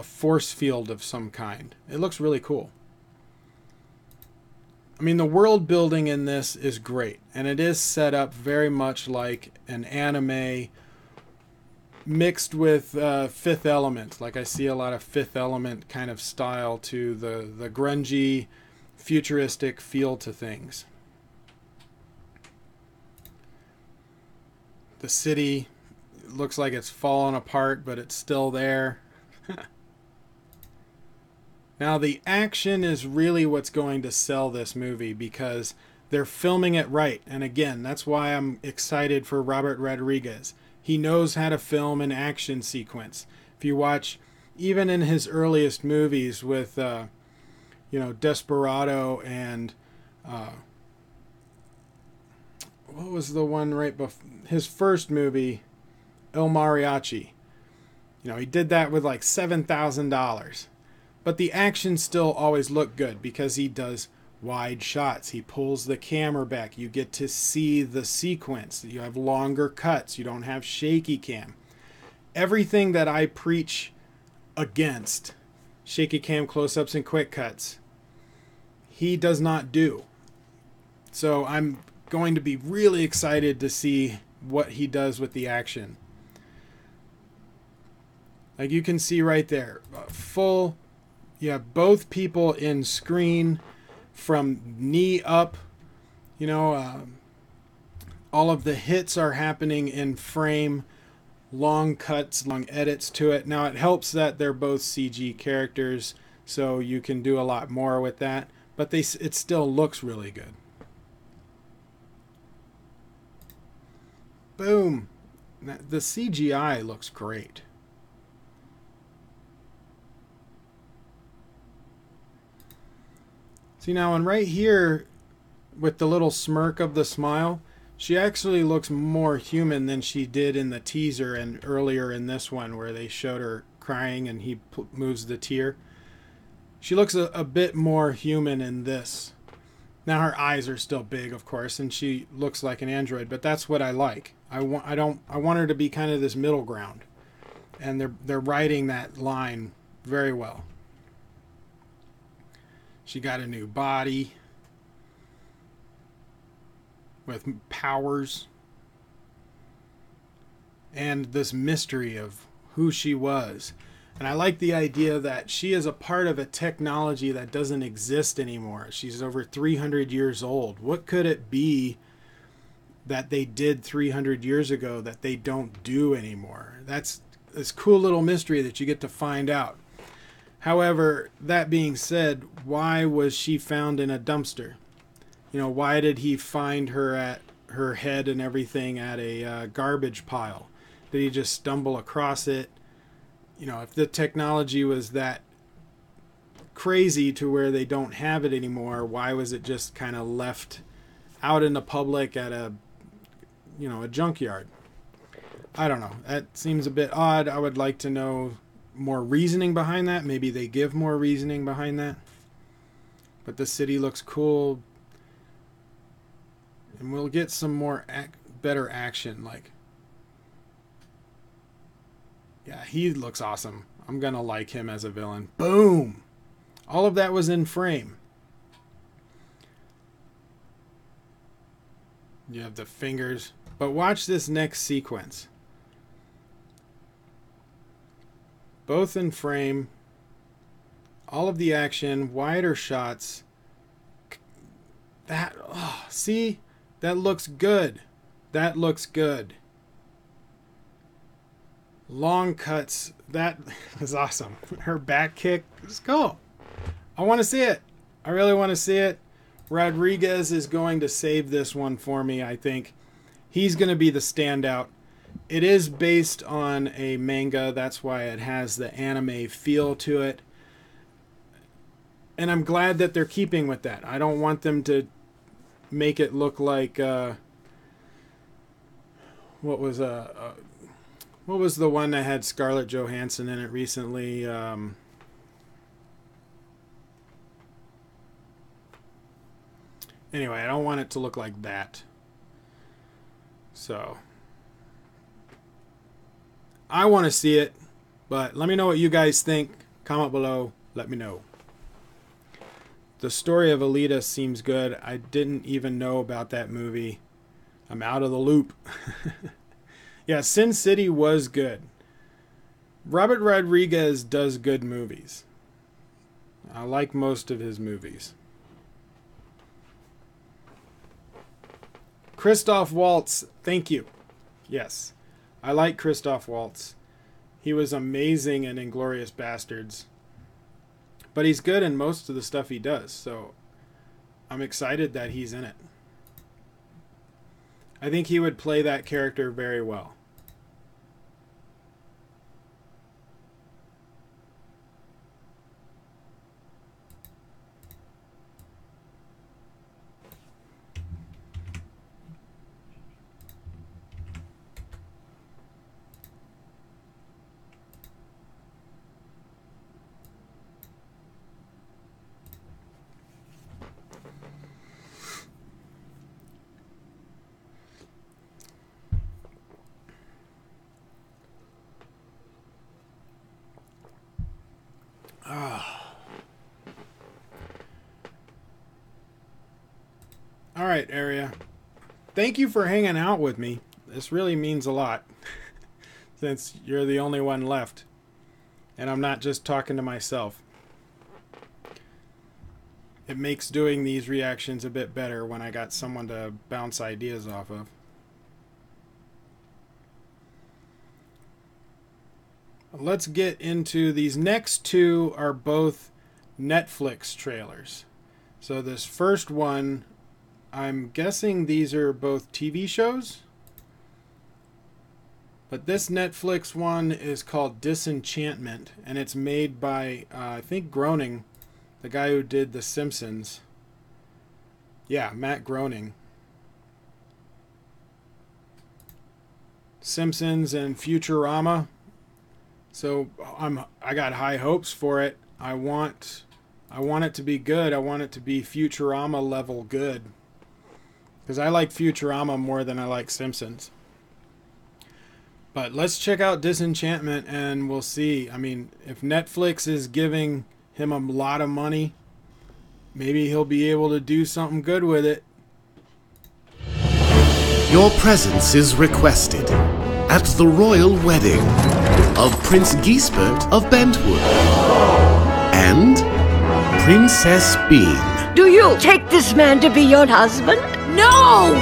force field of some kind. It looks really cool. I mean, the world building in this is great, and it is set up very much like an anime mixed with Fifth Element. Like I see a lot of Fifth Element kind of style to the grungy, futuristic feel to things. The city looks like it's fallen apart, but it's still there. Now, the action is really what's going to sell this movie because they're filming it right. And again, that's why I'm excited for Robert Rodriguez. He knows how to film an action sequence. If you watch, even in his earliest movies with, you know, Desperado and what was the one right before his first movie, El Mariachi. You know, he did that with like $7,000. But the action still always looked good because he does wide shots. He pulls the camera back. You get to see the sequence. You have longer cuts. You don't have shaky cam. Everything that I preach against, shaky cam, close-ups, and quick cuts, he does not do. So I'm going to be really excited to see what he does with the action. Like you can see right there, full... You have both people in screen from knee up. You know, all of the hits are happening in frame. Long cuts, long edits to it. Now, it helps that they're both CG characters, so you can do a lot more with that. But it still looks really good. Boom. The CGI looks great. See now, and right here, with the little smirk of the smile, she actually looks more human than she did in the teaser and earlier in this one where they showed her crying and he moves the tear. She looks a bit more human in this. Now her eyes are still big, of course, and she looks like an android, but that's what I like. I want her to be kind of this middle ground, and they're writing that line very well. She got a new body with powers and this mystery of who she was. And I like the idea that she is a part of a technology that doesn't exist anymore. She's over 300 years old. What could it be that they did 300 years ago that they don't do anymore? That's this cool little mystery that you get to find out. However, that being said, why was she found in a dumpster? You know, why did he find her at her head and everything at a garbage pile? Did he just stumble across it? You know, if the technology was that crazy to where they don't have it anymore, why was it just kind of left out in the public at a, you know, a junkyard? I don't know. That seems a bit odd. I would like to know more reasoning behind that. Maybe they give more reasoning behind that. But the city looks cool. And we'll get some more better action. Like, yeah, he looks awesome. I'm gonna like him as a villain. Boom! All of that was in frame. You have the fingers. But watch this next sequence. Both in frame. All of the action. Wider shots. That, oh, see? That looks good. That looks good. Long cuts. That is awesome. Her back kick. Let's go. I want to see it. I really want to see it. Rodriguez is going to save this one for me, I think. He's going to be the standout. It is based on a manga. That's why it has the anime feel to it. And I'm glad that they're keeping with that. I don't want them to make it look like what was the one that had Scarlett Johansson in it recently? Anyway, I don't want it to look like that. So I want to see it, but let me know what you guys think. Comment below. Let me know. The story of Alita seems good. I didn't even know about that movie. I'm out of the loop. Yeah, Sin City was good. Robert Rodriguez does good movies. I like most of his movies. Christoph Waltz, thank you. Yes, I like Christoph Waltz. He was amazing in Inglourious Bastards. But he's good in most of the stuff he does, so I'm excited that he's in it. I think he would play that character very well. Alright, area. Thank you for hanging out with me. This really means a lot. Since you're the only one left. And I'm not just talking to myself. It makes doing these reactions a bit better when I got someone to bounce ideas off of. Let's get into these next two are both Netflix trailers. So this first one, I'm guessing these are both TV shows. But this Netflix one is called Disenchantment, and it's made by, I think, Groening, the guy who did The Simpsons. Yeah, Matt Groening. Simpsons and Futurama. So I got high hopes for it. I want it to be good. I want it to be Futurama level good. Because I like Futurama more than I like Simpsons. But let's check out Disenchantment and we'll see. I mean, if Netflix is giving him a lot of money, maybe he'll be able to do something good with it. Your presence is requested at the royal wedding of Prince Gisbert of Bentwood and Princess Bean. Do you take this man to be your husband? No!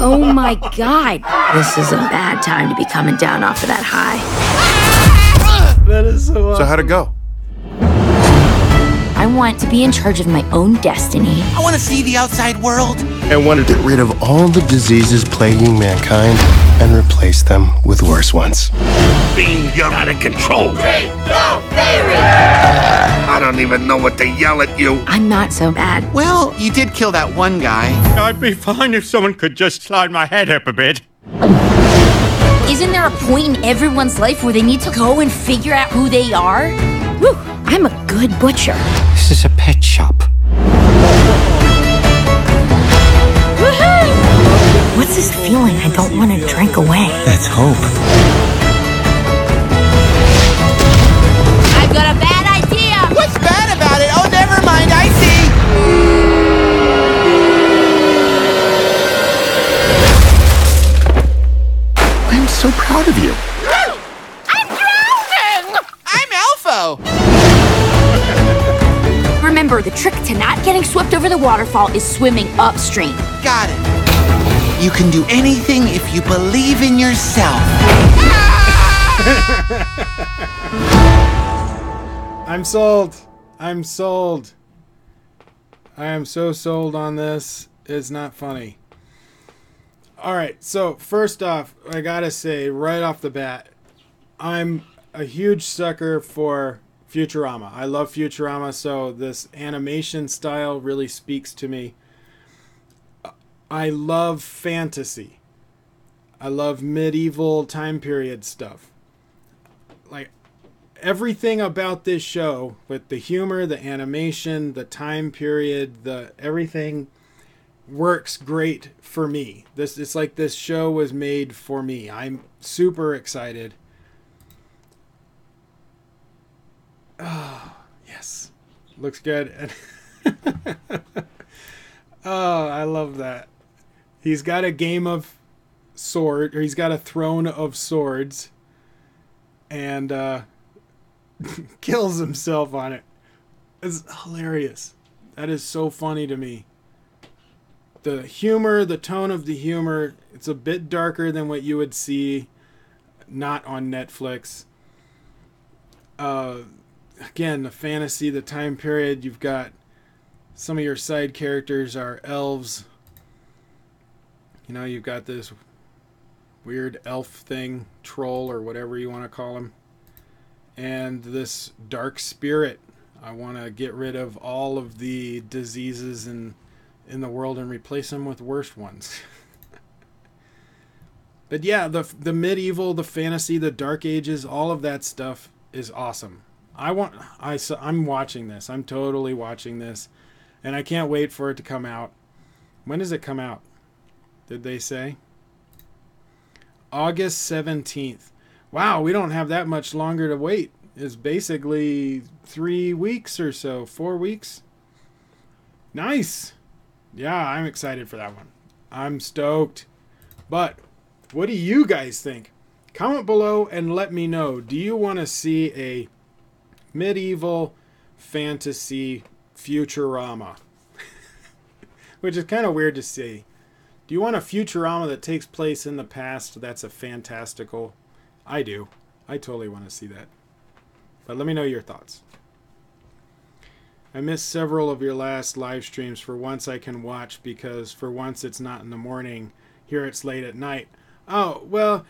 Oh my god. This is a bad time to be coming down off of that high. That is so awesome. So how'd it go? I want to be in charge of my own destiny. I want to see the outside world. I want to get rid of all the diseases plaguing mankind and replace them with worse ones. Bean, you're out of control. I don't even know what to yell at you. I'm not so bad. Well, you did kill that one guy. I'd be fine if someone could just slide my head up a bit. Isn't there a point in everyone's life where they need to go and figure out who they are? Whew, I'm a good butcher. This is a pet shop. Woohoo! What's this feeling I don't want to drink away? That's hope. I've got a bad idea! What's bad about it? Oh, never mind, I see! I'm so proud of you. I'm drowning! I'm Alpha! Remember, the trick to not getting swept over the waterfall is swimming upstream. Got it. You can do anything if you believe in yourself. I'm sold. I'm sold. I am so sold on this. It's not funny. Alright, so first off, I gotta say right off the bat, I'm a huge sucker for Futurama. I love Futurama, so this animation style really speaks to me. I love fantasy. I love medieval time period stuff. Like, everything about this show, with the humor, the animation, the time period, the everything works great for me. It's like this show was made for me. I'm super excited. Oh, yes. Looks good. Oh, I love that. He's got a game of sword, or he's got a throne of swords, and kills himself on it. It's hilarious. That is so funny to me. The humor, the tone of the humor, it's a bit darker than what you would see not on Netflix. Again, the fantasy, the time period, you've got some of your side characters are elves. You know, you've got this weird elf thing, troll or whatever you want to call him. And this dark spirit. I want to get rid of all of the diseases in the world and replace them with worse ones. But yeah, the medieval, the fantasy, the dark ages, all of that stuff is awesome. I'm watching this. I'm totally watching this. And I can't wait for it to come out. When does it come out? Did they say? August 17th. Wow, we don't have that much longer to wait. It's basically 3 weeks or so. 4 weeks. Nice. Yeah, I'm excited for that one. I'm stoked. But what do you guys think? Comment below and let me know. Do you want to see a medieval fantasy Futurama? Which is kind of weird to see. Do you want a Futurama that takes place in the past that's a fantastical? I do. I totally want to see that. But let me know your thoughts. I missed several of your last live streams. For once I can watch, because for once it's not in the morning. Here it's late at night. Oh, well,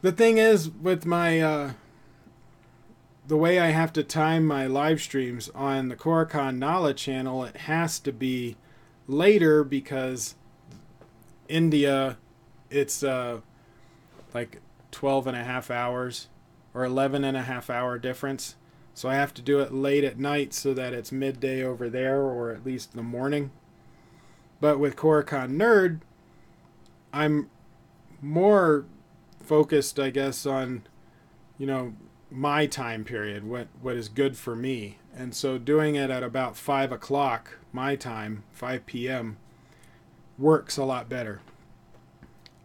the thing is with my the way I have to time my live streams on the Koricon Nala channel, it has to be later because India, it's like 12 and a half hours or 11 and a half hour difference. So I have to do it late at night so that it's midday over there, or at least the morning. But with Koricon Nerd, I'm more focused, I guess, on, you know, my time period, what is good for me. And so doing it at about 5 o'clock my time, 5 p.m., works a lot better.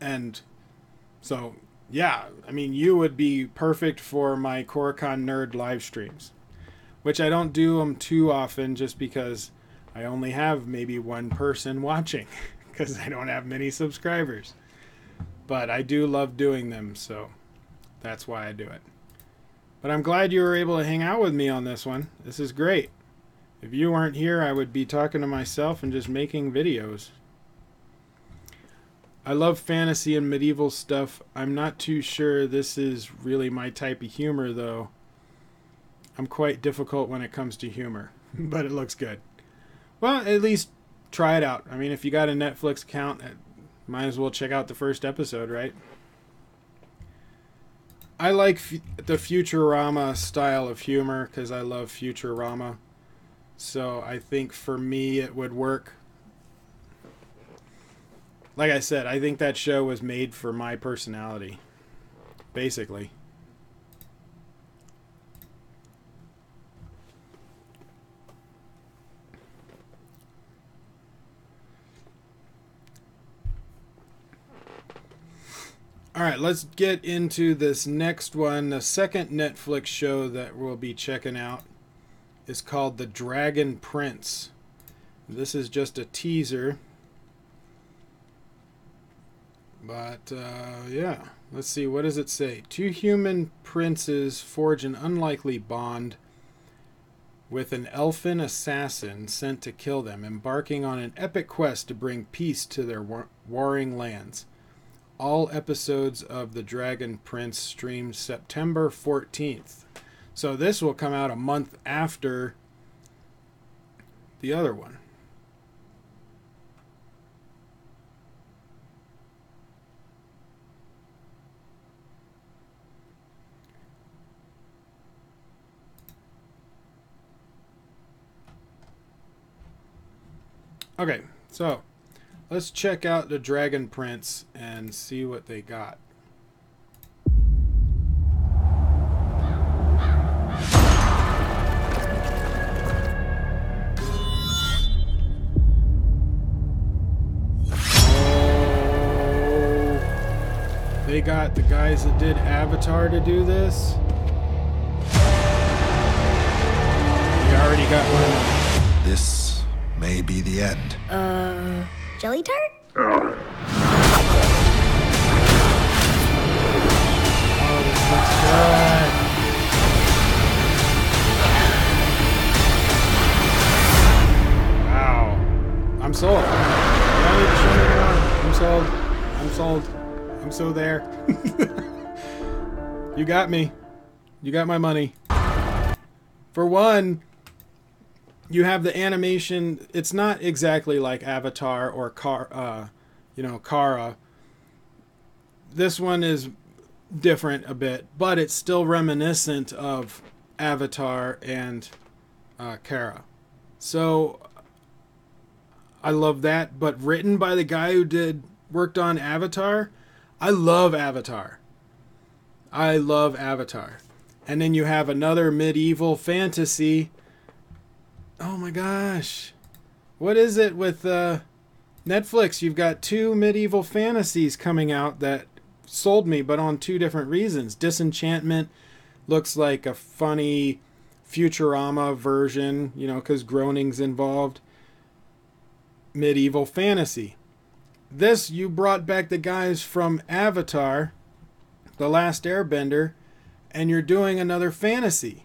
And so, yeah, I mean, you would be perfect for my Koricon Nerd live streams, which I don't do them too often just because I only have maybe one person watching because I don't have many subscribers. But I do love doing them, so that's why I do it. But I'm glad you were able to hang out with me on this one. This is great. If you weren't here, I would be talking to myself and just making videos. I love fantasy and medieval stuff. I'm not too sure this is really my type of humor, though. I'm quite difficult when it comes to humor, but it looks good. Well, at least try it out. I mean, if you got a Netflix account, might as well check out the first episode, right? I like the Futurama style of humor because I love Futurama. So I think for me it would work. Like I said, I think that show was made for my personality, basically. Alright, let's get into this next one. The second Netflix show that we'll be checking out is called The Dragon Prince. This is just a teaser. But, yeah. Let's see, what does it say? Two human princes forge an unlikely bond with an elfin assassin sent to kill them, embarking on an epic quest to bring peace to their warring lands. All episodes of The Dragon Prince streamed September 14th. So this will come out a month after the other one. Okay, so let's check out the Dragon Prince and see what they got. Oh, they got the guys that did Avatar to do this. We already got one. This may be the end. Jelly tart? Oh, this looks good. Wow. I'm sold. You don't need to show me more. I'm sold. I'm sold. I'm so there. You got me. You got my money. For one, you have the animation. It's not exactly like Avatar or Kara. This one is different a bit, but it's still reminiscent of Avatar and Kara. So I love that. But written by the guy who worked on Avatar. I love Avatar. I love Avatar. And then you have another medieval fantasy. Oh my gosh. What is it with Netflix? You've got 2 medieval fantasies coming out that sold me, but on 2 different reasons. Disenchantment looks like a funny Futurama version, you know, because groaning's involved. Medieval fantasy. This, you brought back the guys from Avatar, The Last Airbender, and you're doing another fantasy.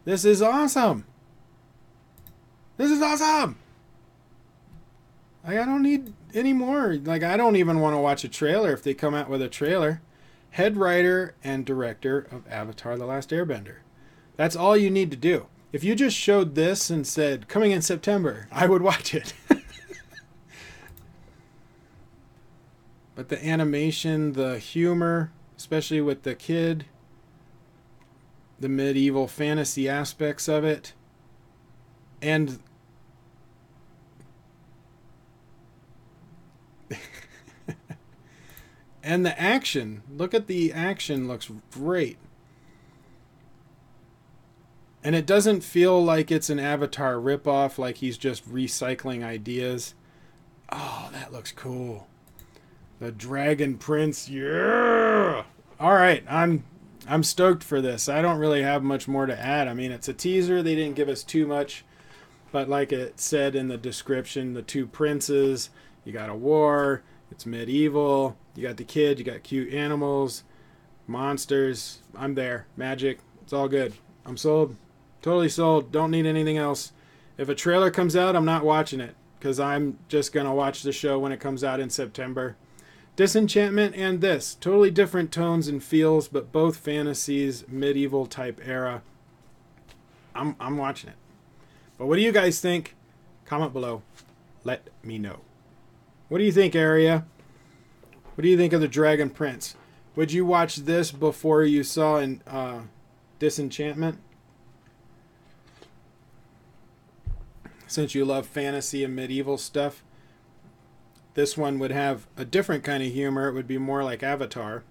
This is awesome. This is awesome! Like, I don't need any more. Like, I don't even want to watch a trailer if they come out with a trailer. Head writer and director of Avatar The Last Airbender. That's all you need to do. If you just showed this and said, coming in September, I would watch it. But the animation, the humor, especially with the kid, the medieval fantasy aspects of it, and and the action. Look at the action. Looks great. And it doesn't feel like it's an Avatar ripoff, like he's just recycling ideas. Oh, that looks cool. The Dragon Prince. Yeah! Alright, I'm stoked for this. I don't really have much more to add. I mean, it's a teaser. They didn't give us too much. But like it said in the description, the 2 princes, you got a war, it's medieval, you got the kid, you got cute animals, monsters. I'm there. Magic. It's all good. I'm sold. Totally sold. Don't need anything else. If a trailer comes out, I'm not watching it, because I'm just going to watch the show when it comes out in September. Disenchantment and this. Totally different tones and feels, but both fantasies, medieval type era. I'm watching it. But what do you guys think? Comment below. Let me know. What do you think, Area? What do you think of the Dragon Prince? Would you watch this before you saw Disenchantment? Since you love fantasy and medieval stuff, this one would have a different kind of humor. It would be more like Avatar.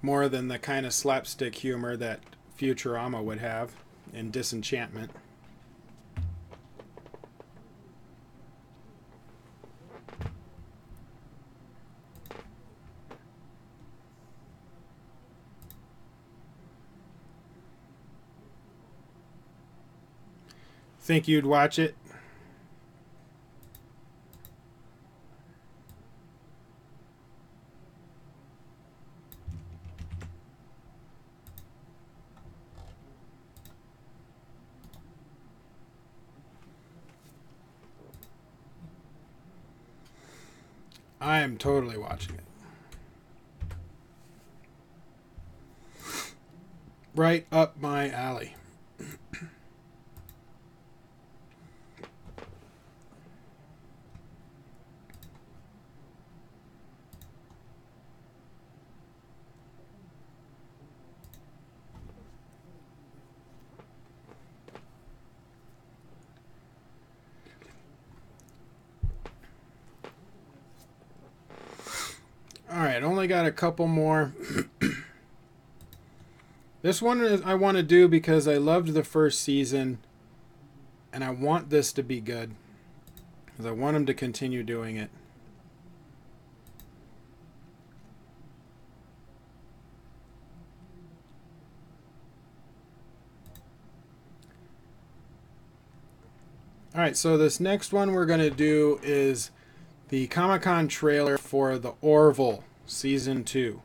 More than the kind of slapstick humor that Futurama would have in Disenchantment. Think you'd watch it? I am totally watching it. right up my alley. Alright, only got a couple more. This one I want to do because I loved the first season, and I want this to be good, because I want them to continue doing it. Alright, so this next one we're going to do is the Comic-Con trailer for the ORVILLE Season 2.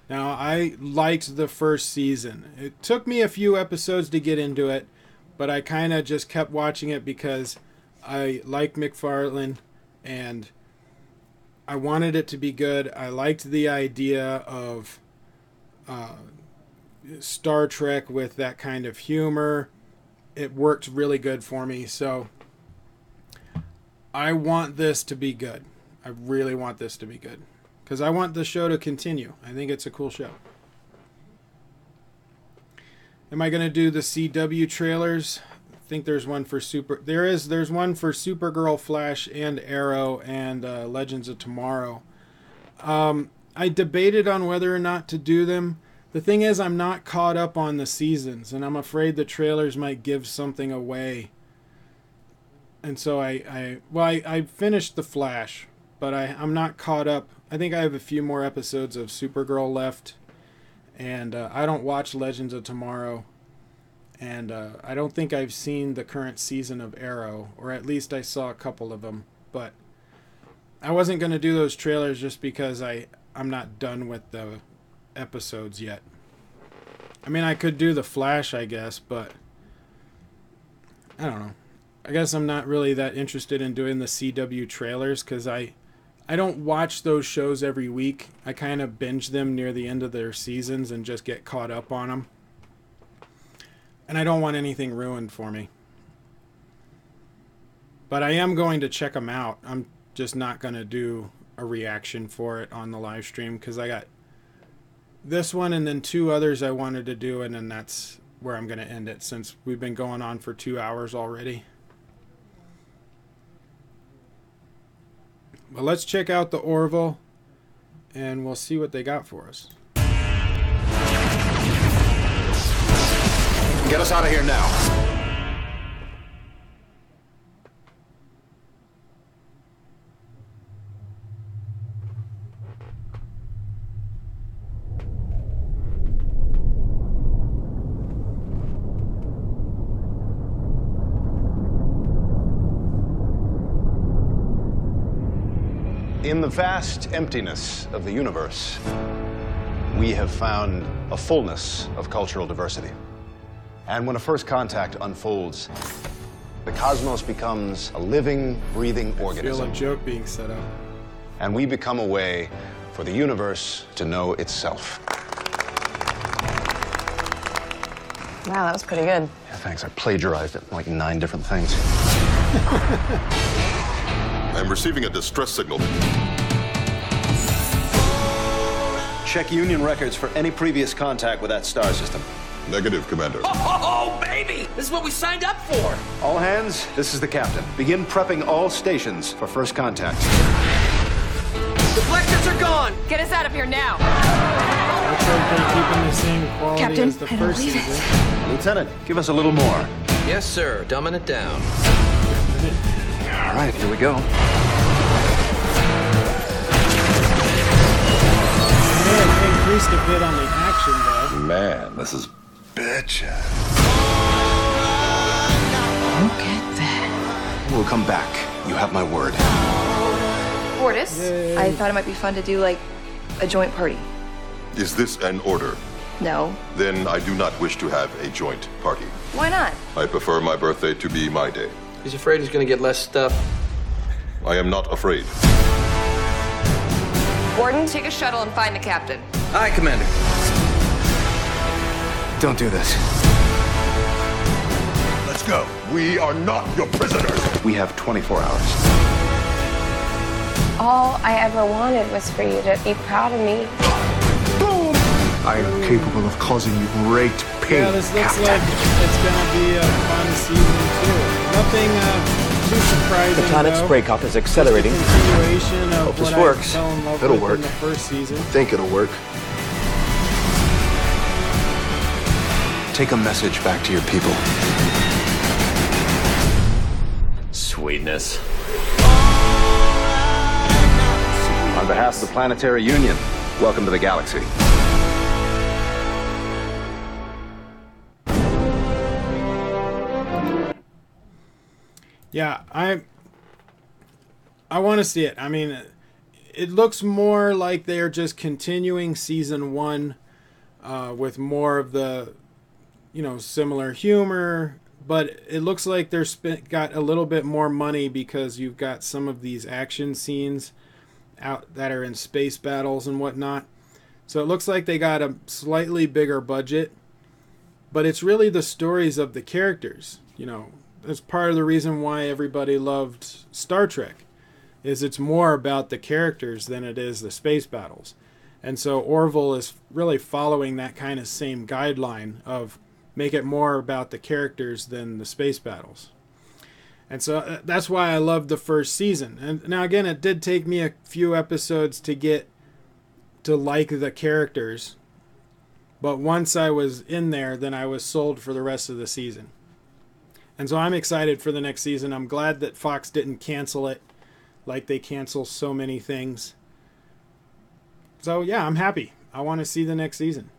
Now, I liked the first season. It took me a few episodes to get into it, but I kind of just kept watching it because I like McFarlane, and I wanted it to be good. I liked the idea of Star Trek with that kind of humor. It worked really good for me, so I want this to be good. I really want this to be good, because I want the show to continue. I think it's a cool show. Am I going to do the CW trailers? I think there's one for there's one for Supergirl, Flash, and Arrow, and Legends of Tomorrow. I debated on whether or not to do them. The thing is, I'm not caught up on the seasons, and I'm afraid the trailers might give something away. And so I finished the Flash, but I'm not caught up. I think I have a few more episodes of Supergirl left, and I don't watch Legends of Tomorrow, and I don't think I've seen the current season of Arrow, or at least I saw a couple of them, but I wasn't going to do those trailers just because I'm not done with the episodes yet. I mean, I could do the Flash, I guess, but I don't know. I guess I'm not really that interested in doing the CW trailers because I don't watch those shows every week. I kind of binge them near the end of their seasons and just get caught up on them. And I don't want anything ruined for me. But I am going to check them out. I'm just not going to do a reaction for it on the live stream because I got this one and then 2 others I wanted to do, and then that's where I'm going to end it since we've been going on for 2 hours already. But let's check out the ORVILLE, and we'll see what they got for us. Get us out of here now. In the vast emptiness of the universe, we have found a fullness of cultural diversity. And when a first contact unfolds, the cosmos becomes a living, breathing organism. I feel a joke being set up. And we become a way for the universe to know itself. Wow, that was pretty good. Yeah, thanks. I plagiarized it like 9 different things. I'm receiving a distress signal. Check Union records for any previous contact with that star system. Negative, Commander. Oh, baby! This is what we signed up for! All hands, this is the captain. Begin prepping all stations for first contact. Deflectors are gone! Get us out of here now! Looks like they're keeping the same quality Captain, as the I don't first believe season. Lieutenant, give us a little more. Yes, sir. Dumbing it down. All right, here we go. Increased a bit on the action, though. Man, this is bitchin'. Look at that. We'll come back. You have my word. Fortis, I thought it might be fun to do, like, a joint party. Is this an order? No. Then I do not wish to have a joint party. Why not? I prefer my birthday to be my day. He's afraid he's gonna get less stuff. I am not afraid. Gordon, take a shuttle and find the captain. Aye, Commander. Don't do this. Let's go. We are not your prisoners. We have 24 hours. All I ever wanted was for you to be proud of me. I am capable of causing you great pain. Yeah, this looks like it's gonna be a fun season too. Nothing too surprising. The planet's though. breakup is accelerating. Just a continuation of Hope this what works. I fell in love It'll with work. in the first season. I think it'll work. Take a message back to your people. Sweetness. On behalf of the Planetary Union, welcome to the galaxy. Yeah, I want to see it. I mean, it looks more like they're just continuing season 1 with more of the, similar humor, but it looks like they're got a little bit more money because you've got some of these action scenes out that are in space battles and whatnot. So it looks like they got a slightly bigger budget, but it's really the stories of the characters. That's part of the reason why everybody loved Star Trek, is it's more about the characters than it is the space battles. And so Orville is really following that kind of same guideline of make it more about the characters than the space battles. And so that's why I loved the first season. And now again, it did take me a few episodes to get to like the characters, but once I was in there, then I was sold for the rest of the season. And so I'm excited for the next season. I'm glad that Fox didn't cancel it like they cancel so many things. So yeah, I'm happy. I want to see the next season.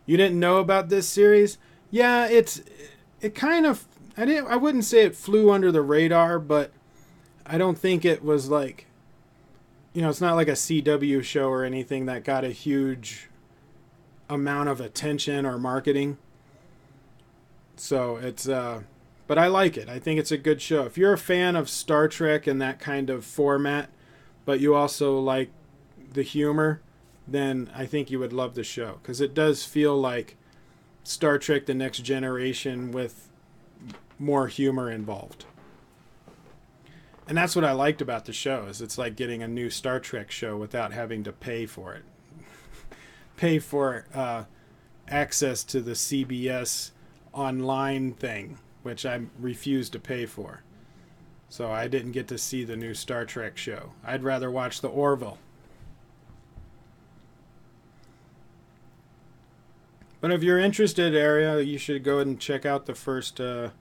You didn't know about this series? Yeah, it kind of, I wouldn't say it flew under the radar, but I don't think it was like, it's not like a CW show or anything that got a huge amount of attention or marketing. So it's, but I like it. I think it's a good show. If you're a fan of Star Trek and that kind of format, but you also like the humor, then I think you would love the show. Because it does feel like Star Trek The Next Generation with more humor involved. And that's what I liked about the show, is it's like getting a new Star Trek show without having to pay for it. Pay for access to the CBS online thing, which I refused to pay for. So I didn't get to see the new Star Trek show. I'd rather watch the Orville. But if you're interested, Area, you should go ahead and check out the first, the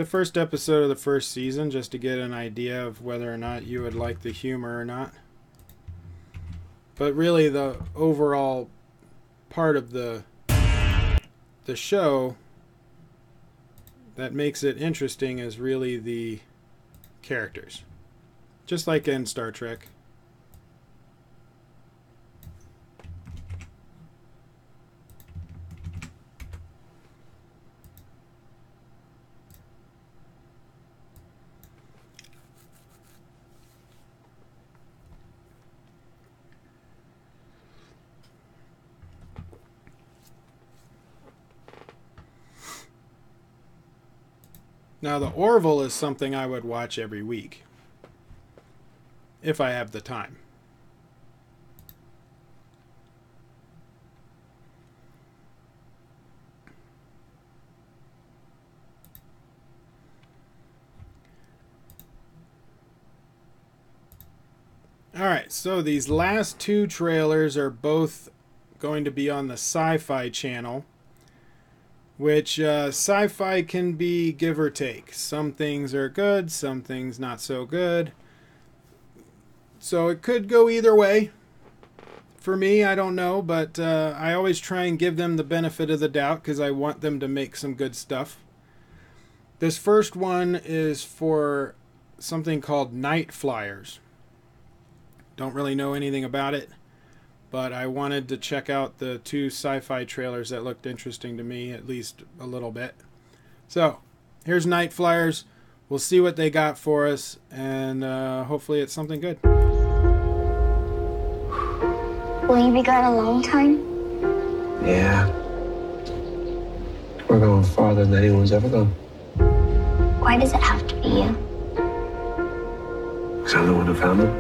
first episode of the first season, just to get an idea of whether or not you would like the humor or not. But really, the overall part of the show that makes it interesting is really the characters. Just like in Star Trek. Now, the Orville is something I would watch every week, if I have the time. Alright, so these last two trailers are both going to be on the SYFY Channel, which sci-fi can be give or take. Some things are good, some things not so good. So it could go either way. For me, I don't know, but I always try and give them the benefit of the doubt because I want them to make some good stuff. This first one is for something called NIGHTFLYERS. Don't really know anything about it, but I wanted to check out the two sci-fi trailers that looked interesting to me, at least a little bit. So, here's NIGHTFLYERS. We'll see what they got for us, and hopefully it's something good. Will you be gone a long time? Yeah. We're going farther than anyone's ever gone. Why does it have to be you? Because I'm the one who found them.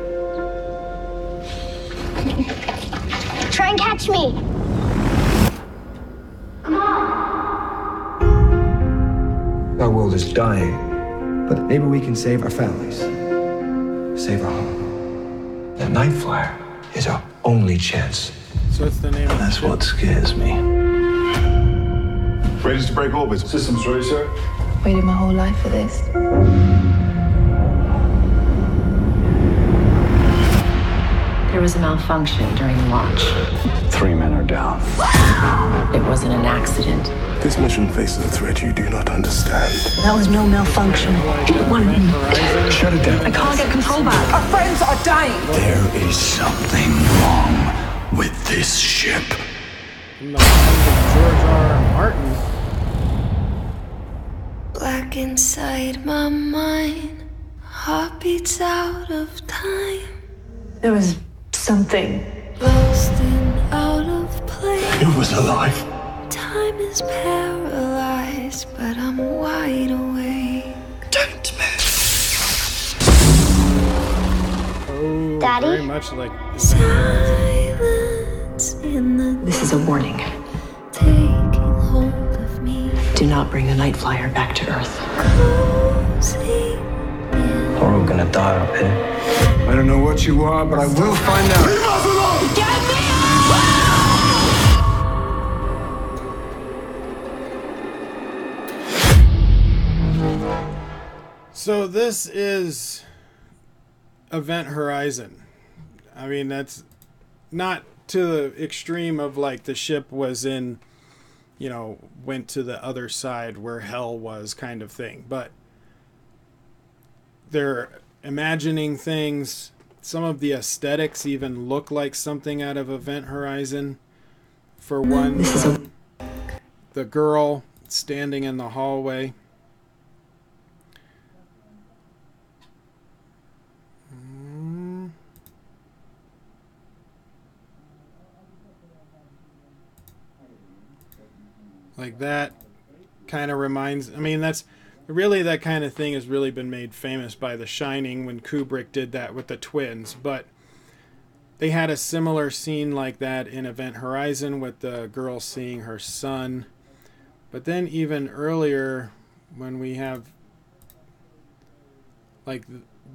Try and catch me! Come on! Our world is dying, but maybe we can save our families. Save our home. The Night Flyer is our only chance. So it's the name of That's what scares me. Ready to break orbit. Systems ready, sir. Waited my whole life for this. There was a malfunction during launch. 3 men are down. It wasn't an accident. This mission faces a threat you do not understand. That was no malfunction. It wanted me. Shut it down. I can't get control back. Our friends are dying. There is something wrong with this ship. From the mind of George R. Martin. Black inside my mind, heartbeats out of time. There was something. Lost and out of place. It was alive. Time is paralyzed, but I'm wide awake. Don't move. Oh, Daddy? very much like Silence in the This is a warning. taking hold of me. Do not bring the Night Flyer back to Earth. Closing Or we're gonna die up here. I don't know what you are, but I will find out. So this is Event Horizon. I mean, that's not to the extreme of like the ship was in, you know, went to the other side where hell was kind of thing. But they're imagining things. Some of the aesthetics even look like something out of Event Horizon. For one, the girl standing in the hallway. Like that kind of reminds, I mean, that's really, that kind of thing has really been made famous by The Shining when Kubrick did that with the twins. But they had a similar scene like that in Event Horizon with the girl seeing her son. But then even earlier when we have, like,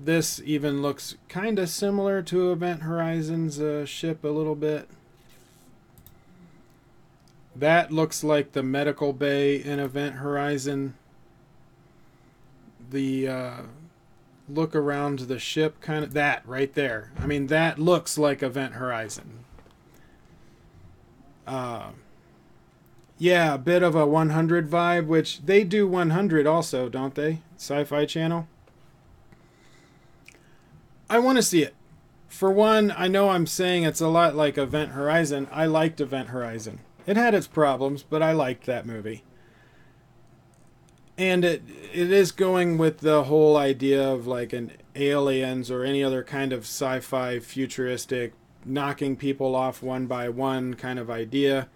this even looks kind of similar to Event Horizon's ship a little bit. That looks like the medical bay in Event Horizon. The look around the ship, kind of that right there. I mean, that looks like Event Horizon. Yeah, a bit of a 100 vibe, which they do 100 also, don't they? SYFY Channel. I want to see it. For one, I know I'm saying it's a lot like Event Horizon. I liked Event Horizon. It had its problems, but I liked that movie. And it is going with the whole idea of like an aliens or any other kind of sci-fi futuristic knocking people off one by one kind of idea.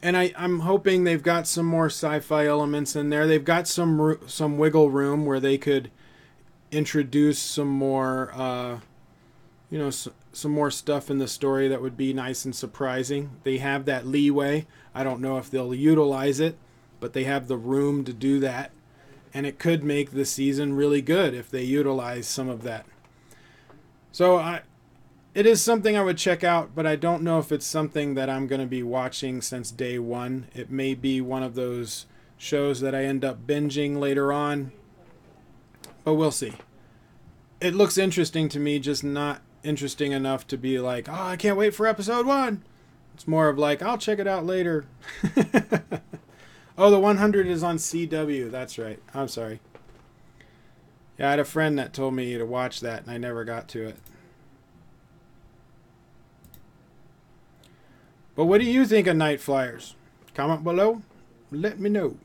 And I'm hoping they've got some more sci-fi elements in there. They've got some wiggle room where they could introduce some more, you know, some more stuff in the story that would be nice and surprising. They have that leeway. I don't know if they'll utilize it, but they have the room to do that. And it could make the season really good if they utilize some of that. So it is something I would check out, but I don't know if it's something that I'm going to be watching since day one. It may be one of those shows that I end up binging later on, but we'll see. It looks interesting to me, just not interesting enough to be like, oh, I can't wait for episode 1. It's more of like, I'll check it out later. Oh, the 100 is on CW. That's right. I'm sorry. Yeah, I had a friend that told me to watch that, and I never got to it. But what do you think of Night Flyers? Comment below. Let me know.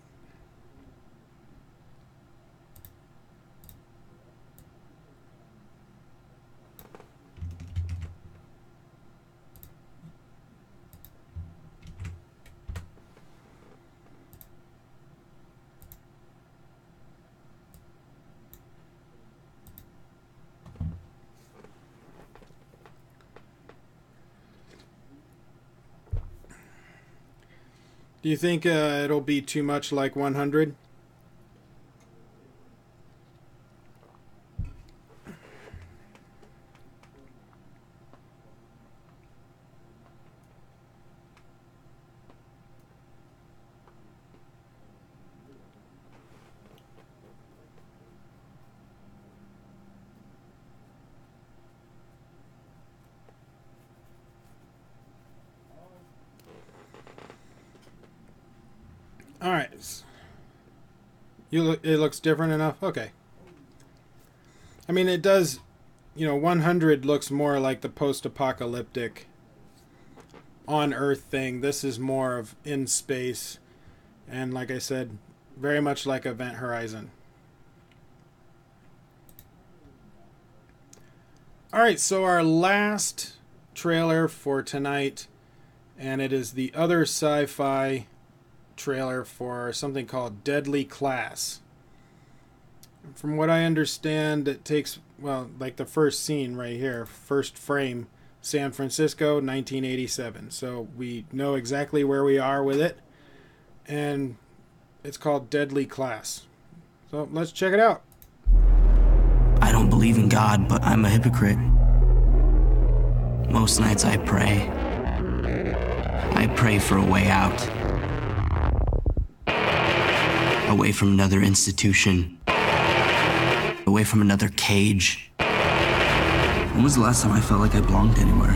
Do you think it'll be too much like 100? All right. It looks different enough? Okay. I mean, it does, 100 looks more like the post-apocalyptic on-Earth thing. This is more of in space. And like I said, very much like Event Horizon. All right, so our last trailer for tonight, and it is the other sci-fi trailer for something called Deadly Class. From what I understand, it takes, well, like the first scene right here, first frame, San Francisco, 1987. So we know exactly where we are with it, and it's called Deadly Class. So let's check it out. I don't believe in God, but I'm a hypocrite. Most nights I pray. I pray for a way out. Away from another institution. Away from another cage. When was the last time I felt like I belonged anywhere?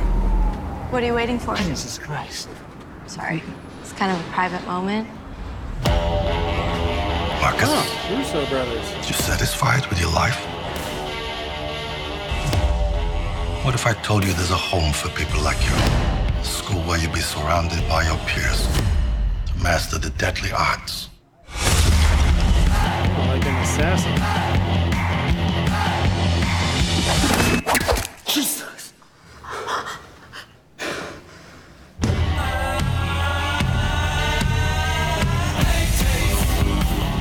What are you waiting for? Jesus Christ. Sorry. It's kind of a private moment. Marcus, Russo brothers. you satisfied with your life? What if I told you there's a home for people like you? A school where you'll be surrounded by your peers to master the deadly arts. Like an assassin. Jesus!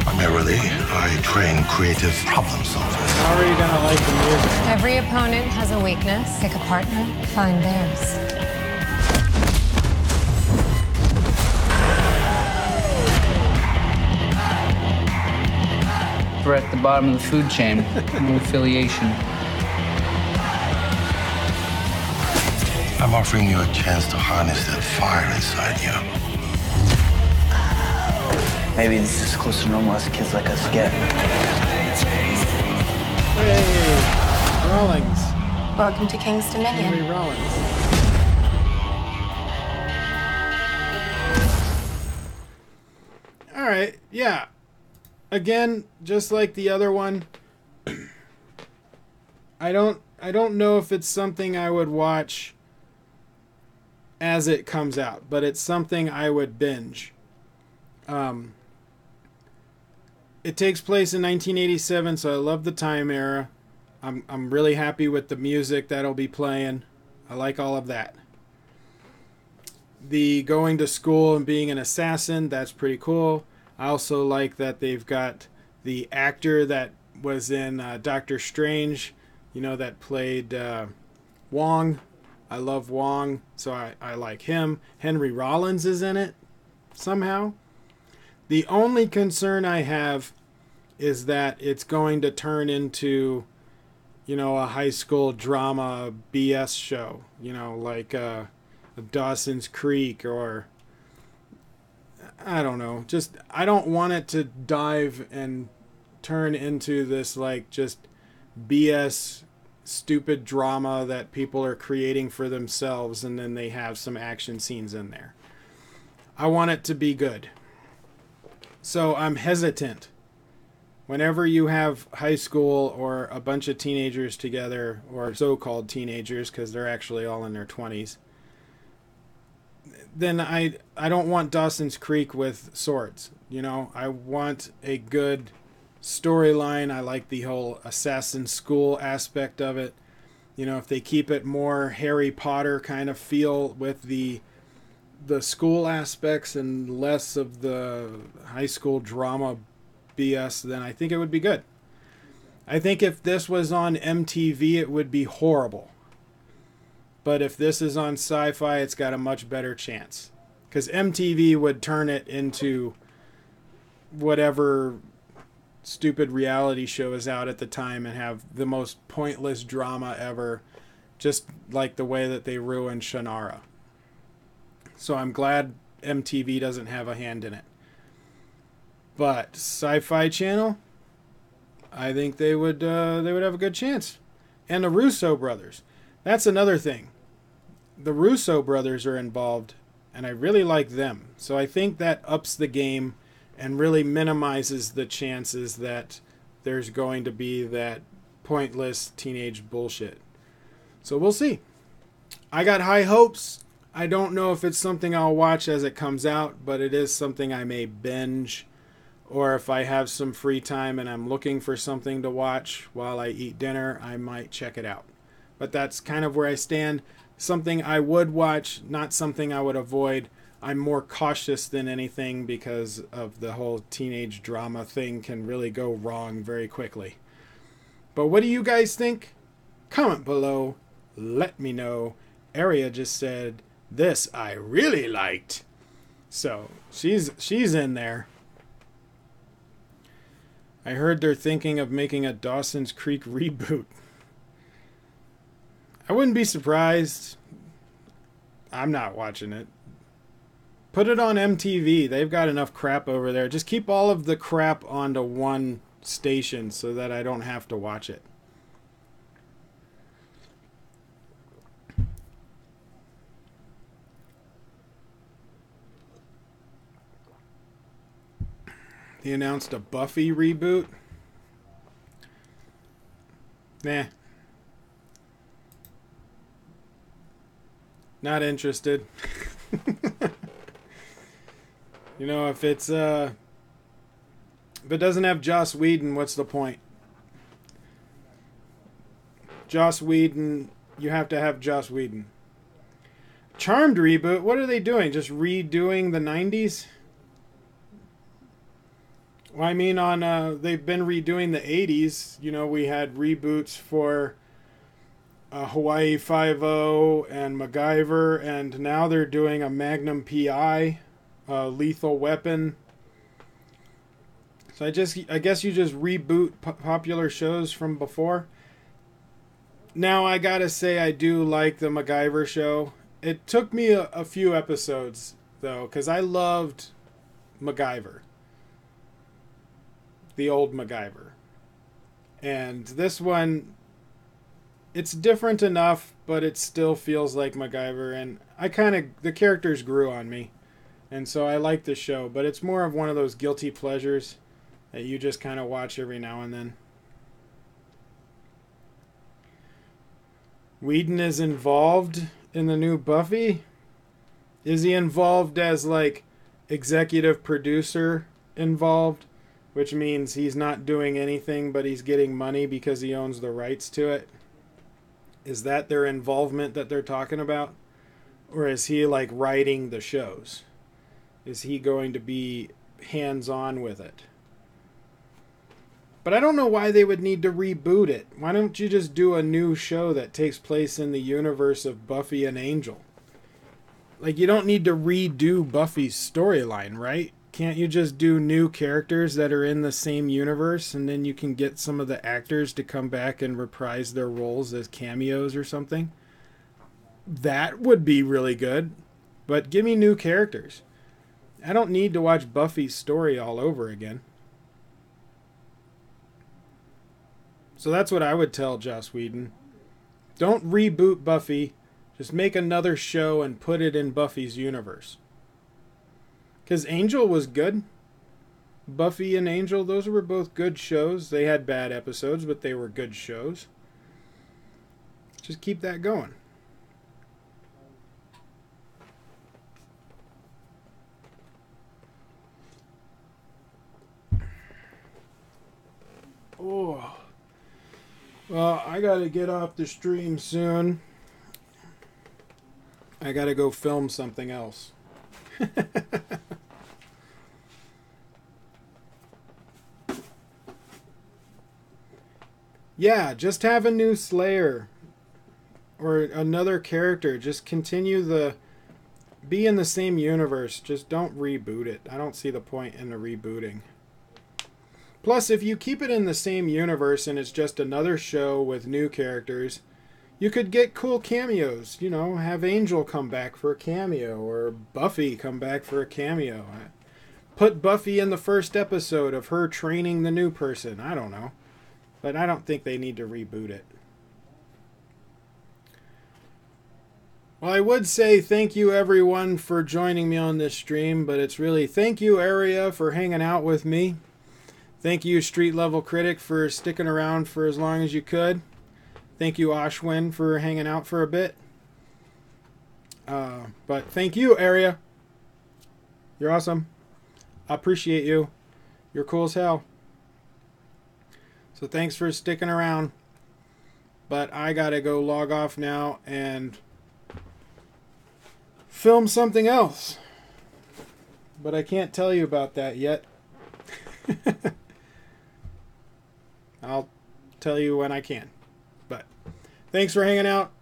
Primarily, I train creative problem solvers. How are you gonna like the music? Every opponent has a weakness. Pick a partner, find theirs. We're at the bottom of the food chain. No affiliation. I'm offering you a chance to harness that fire inside you. Maybe this is as close to normal as kids like us get. Hey, Rawlings. Welcome to King's Dominion. Henry Rollins. All right, yeah. Again, just like the other one, I don't know if it's something I would watch as it comes out, but it's something I would binge. It takes place in 1987, so I love the time era. I'm really happy with the music that'll be playing. I like all of that. The going to school and being an assassin, that's pretty cool. I also like that they've got the actor that was in Doctor Strange, that played Wong. I love Wong, so I like him. Henry Rollins is in it somehow. The only concern I have is that it's going to turn into, a high school drama BS show, like Dawson's Creek or... I don't know. I don't want it to dive and turn into this, just BS stupid drama that people are creating for themselves and then they have some action scenes in there. I want it to be good. So I'm hesitant. Whenever you have high school or a bunch of teenagers together, or so-called teenagers, because they're actually all in their 20s, then I don't want Dawson's Creek with swords. I want a good storyline. I like the whole assassin school aspect of it. If they keep it more Harry Potter kind of feel with the school aspects and less of the high school drama BS, then I think it would be good. I think if this was on MTV, it would be horrible. But if this is on Sci-Fi, it's got a much better chance. Because MTV would turn it into whatever stupid reality show is out at the time and have the most pointless drama ever, just like the way that they ruined Shannara. So I'm glad MTV doesn't have a hand in it. But SYFY Channel, I think they would have a good chance. And the Russo brothers. That's another thing. The Russo brothers are involved, and I really like them. So I think that ups the game and really minimizes the chances that there's going to be that pointless teenage bullshit. So we'll see. I got high hopes. I don't know if it's something I'll watch as it comes out, but it is something I may binge. Or if I have some free time and I'm looking for something to watch while I eat dinner, I might check it out. But that's kind of where I stand. Something I would watch, not something I would avoid. I'm more cautious than anything because of the whole teenage drama thing can really go wrong very quickly. But what do you guys think? Comment below. Let me know. Aria just said, this I really liked. So she's in there. I heard they're thinking of making a Dawson's Creek reboot. I wouldn't be surprised. I'm not watching it. Put it on MTV. They've got enough crap over there. Just keep all of the crap onto one station so that I don't have to watch it. They announced a Buffy reboot. Nah. Not interested. You know, if it doesn't have Joss Whedon, what's the point? Joss Whedon, you have to have Joss Whedon. Charmed reboot, what are they doing? Just redoing the 90s? Well, I mean, they've been redoing the 80s. You know, we had reboots for Hawaii Five-0 and MacGyver, and now they're doing a Magnum P.I., Lethal Weapon. So I guess you just reboot popular shows from before. Now, I gotta say, I do like the MacGyver show. It took me a few episodes, though, because I loved MacGyver. The old MacGyver. And this one, it's different enough, but it still feels like MacGyver, and the characters grew on me, and so I like the show, but it's more of one of those guilty pleasures that you just kind of watch every now and then. Whedon is involved in the new Buffy? Is he involved as, like, executive producer involved? Which means he's not doing anything, but he's getting money because he owns the rights to it. Is that their involvement that they're talking about? Or is he, like, writing the shows? Is he going to be hands-on with it? But I don't know why they would need to reboot it. Why don't you just do a new show that takes place in the universe of Buffy and Angel? Like, you don't need to redo Buffy's storyline, right? Can't you just do new characters that are in the same universe, and then you can get some of the actors to come back and reprise their roles as cameos or something? That would be really good. But give me new characters. I don't need to watch Buffy's story all over again. So that's what I would tell Joss Whedon. Don't reboot Buffy. Just make another show and put it in Buffy's universe. Because Angel was good. Buffy and Angel, those were both good shows. They had bad episodes, but they were good shows. Just keep that going. Oh. Well, I gotta get off the stream soon. I gotta go film something else. Yeah, just have a new Slayer or another character. Just continue the be in the same universe. Just don't reboot it. I don't see the point in the rebooting. Plus, if you keep it in the same universe and it's just another show with new characters, you could get cool cameos. You know, have Angel come back for a cameo, or Buffy come back for a cameo. Put Buffy in the first episode of her training the new person. I don't know. But I don't think they need to reboot it. Well, I would say thank you everyone for joining me on this stream, but it's really thank you Area for hanging out with me. Thank you Street Level Critic for sticking around for as long as you could. Thank you Ashwin for hanging out for a bit. But thank you Area. You're awesome. I appreciate you. You're cool as hell. So thanks for sticking around. But I gotta go log off now and film something else. But I can't tell you about that yet. I'll tell you when I can. But thanks for hanging out.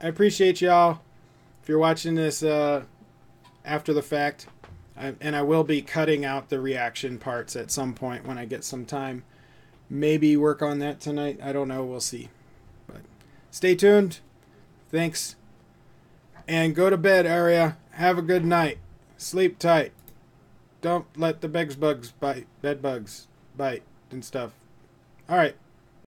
I appreciate y'all. If you're watching this after the fact, and I will be cutting out the reaction parts at some point when I get some time. Maybe work on that tonight. I don't know. We'll see. But stay tuned. Thanks. And go to bed, Area. Have a good night. Sleep tight. Don't let the bed bugs bite and stuff. All right.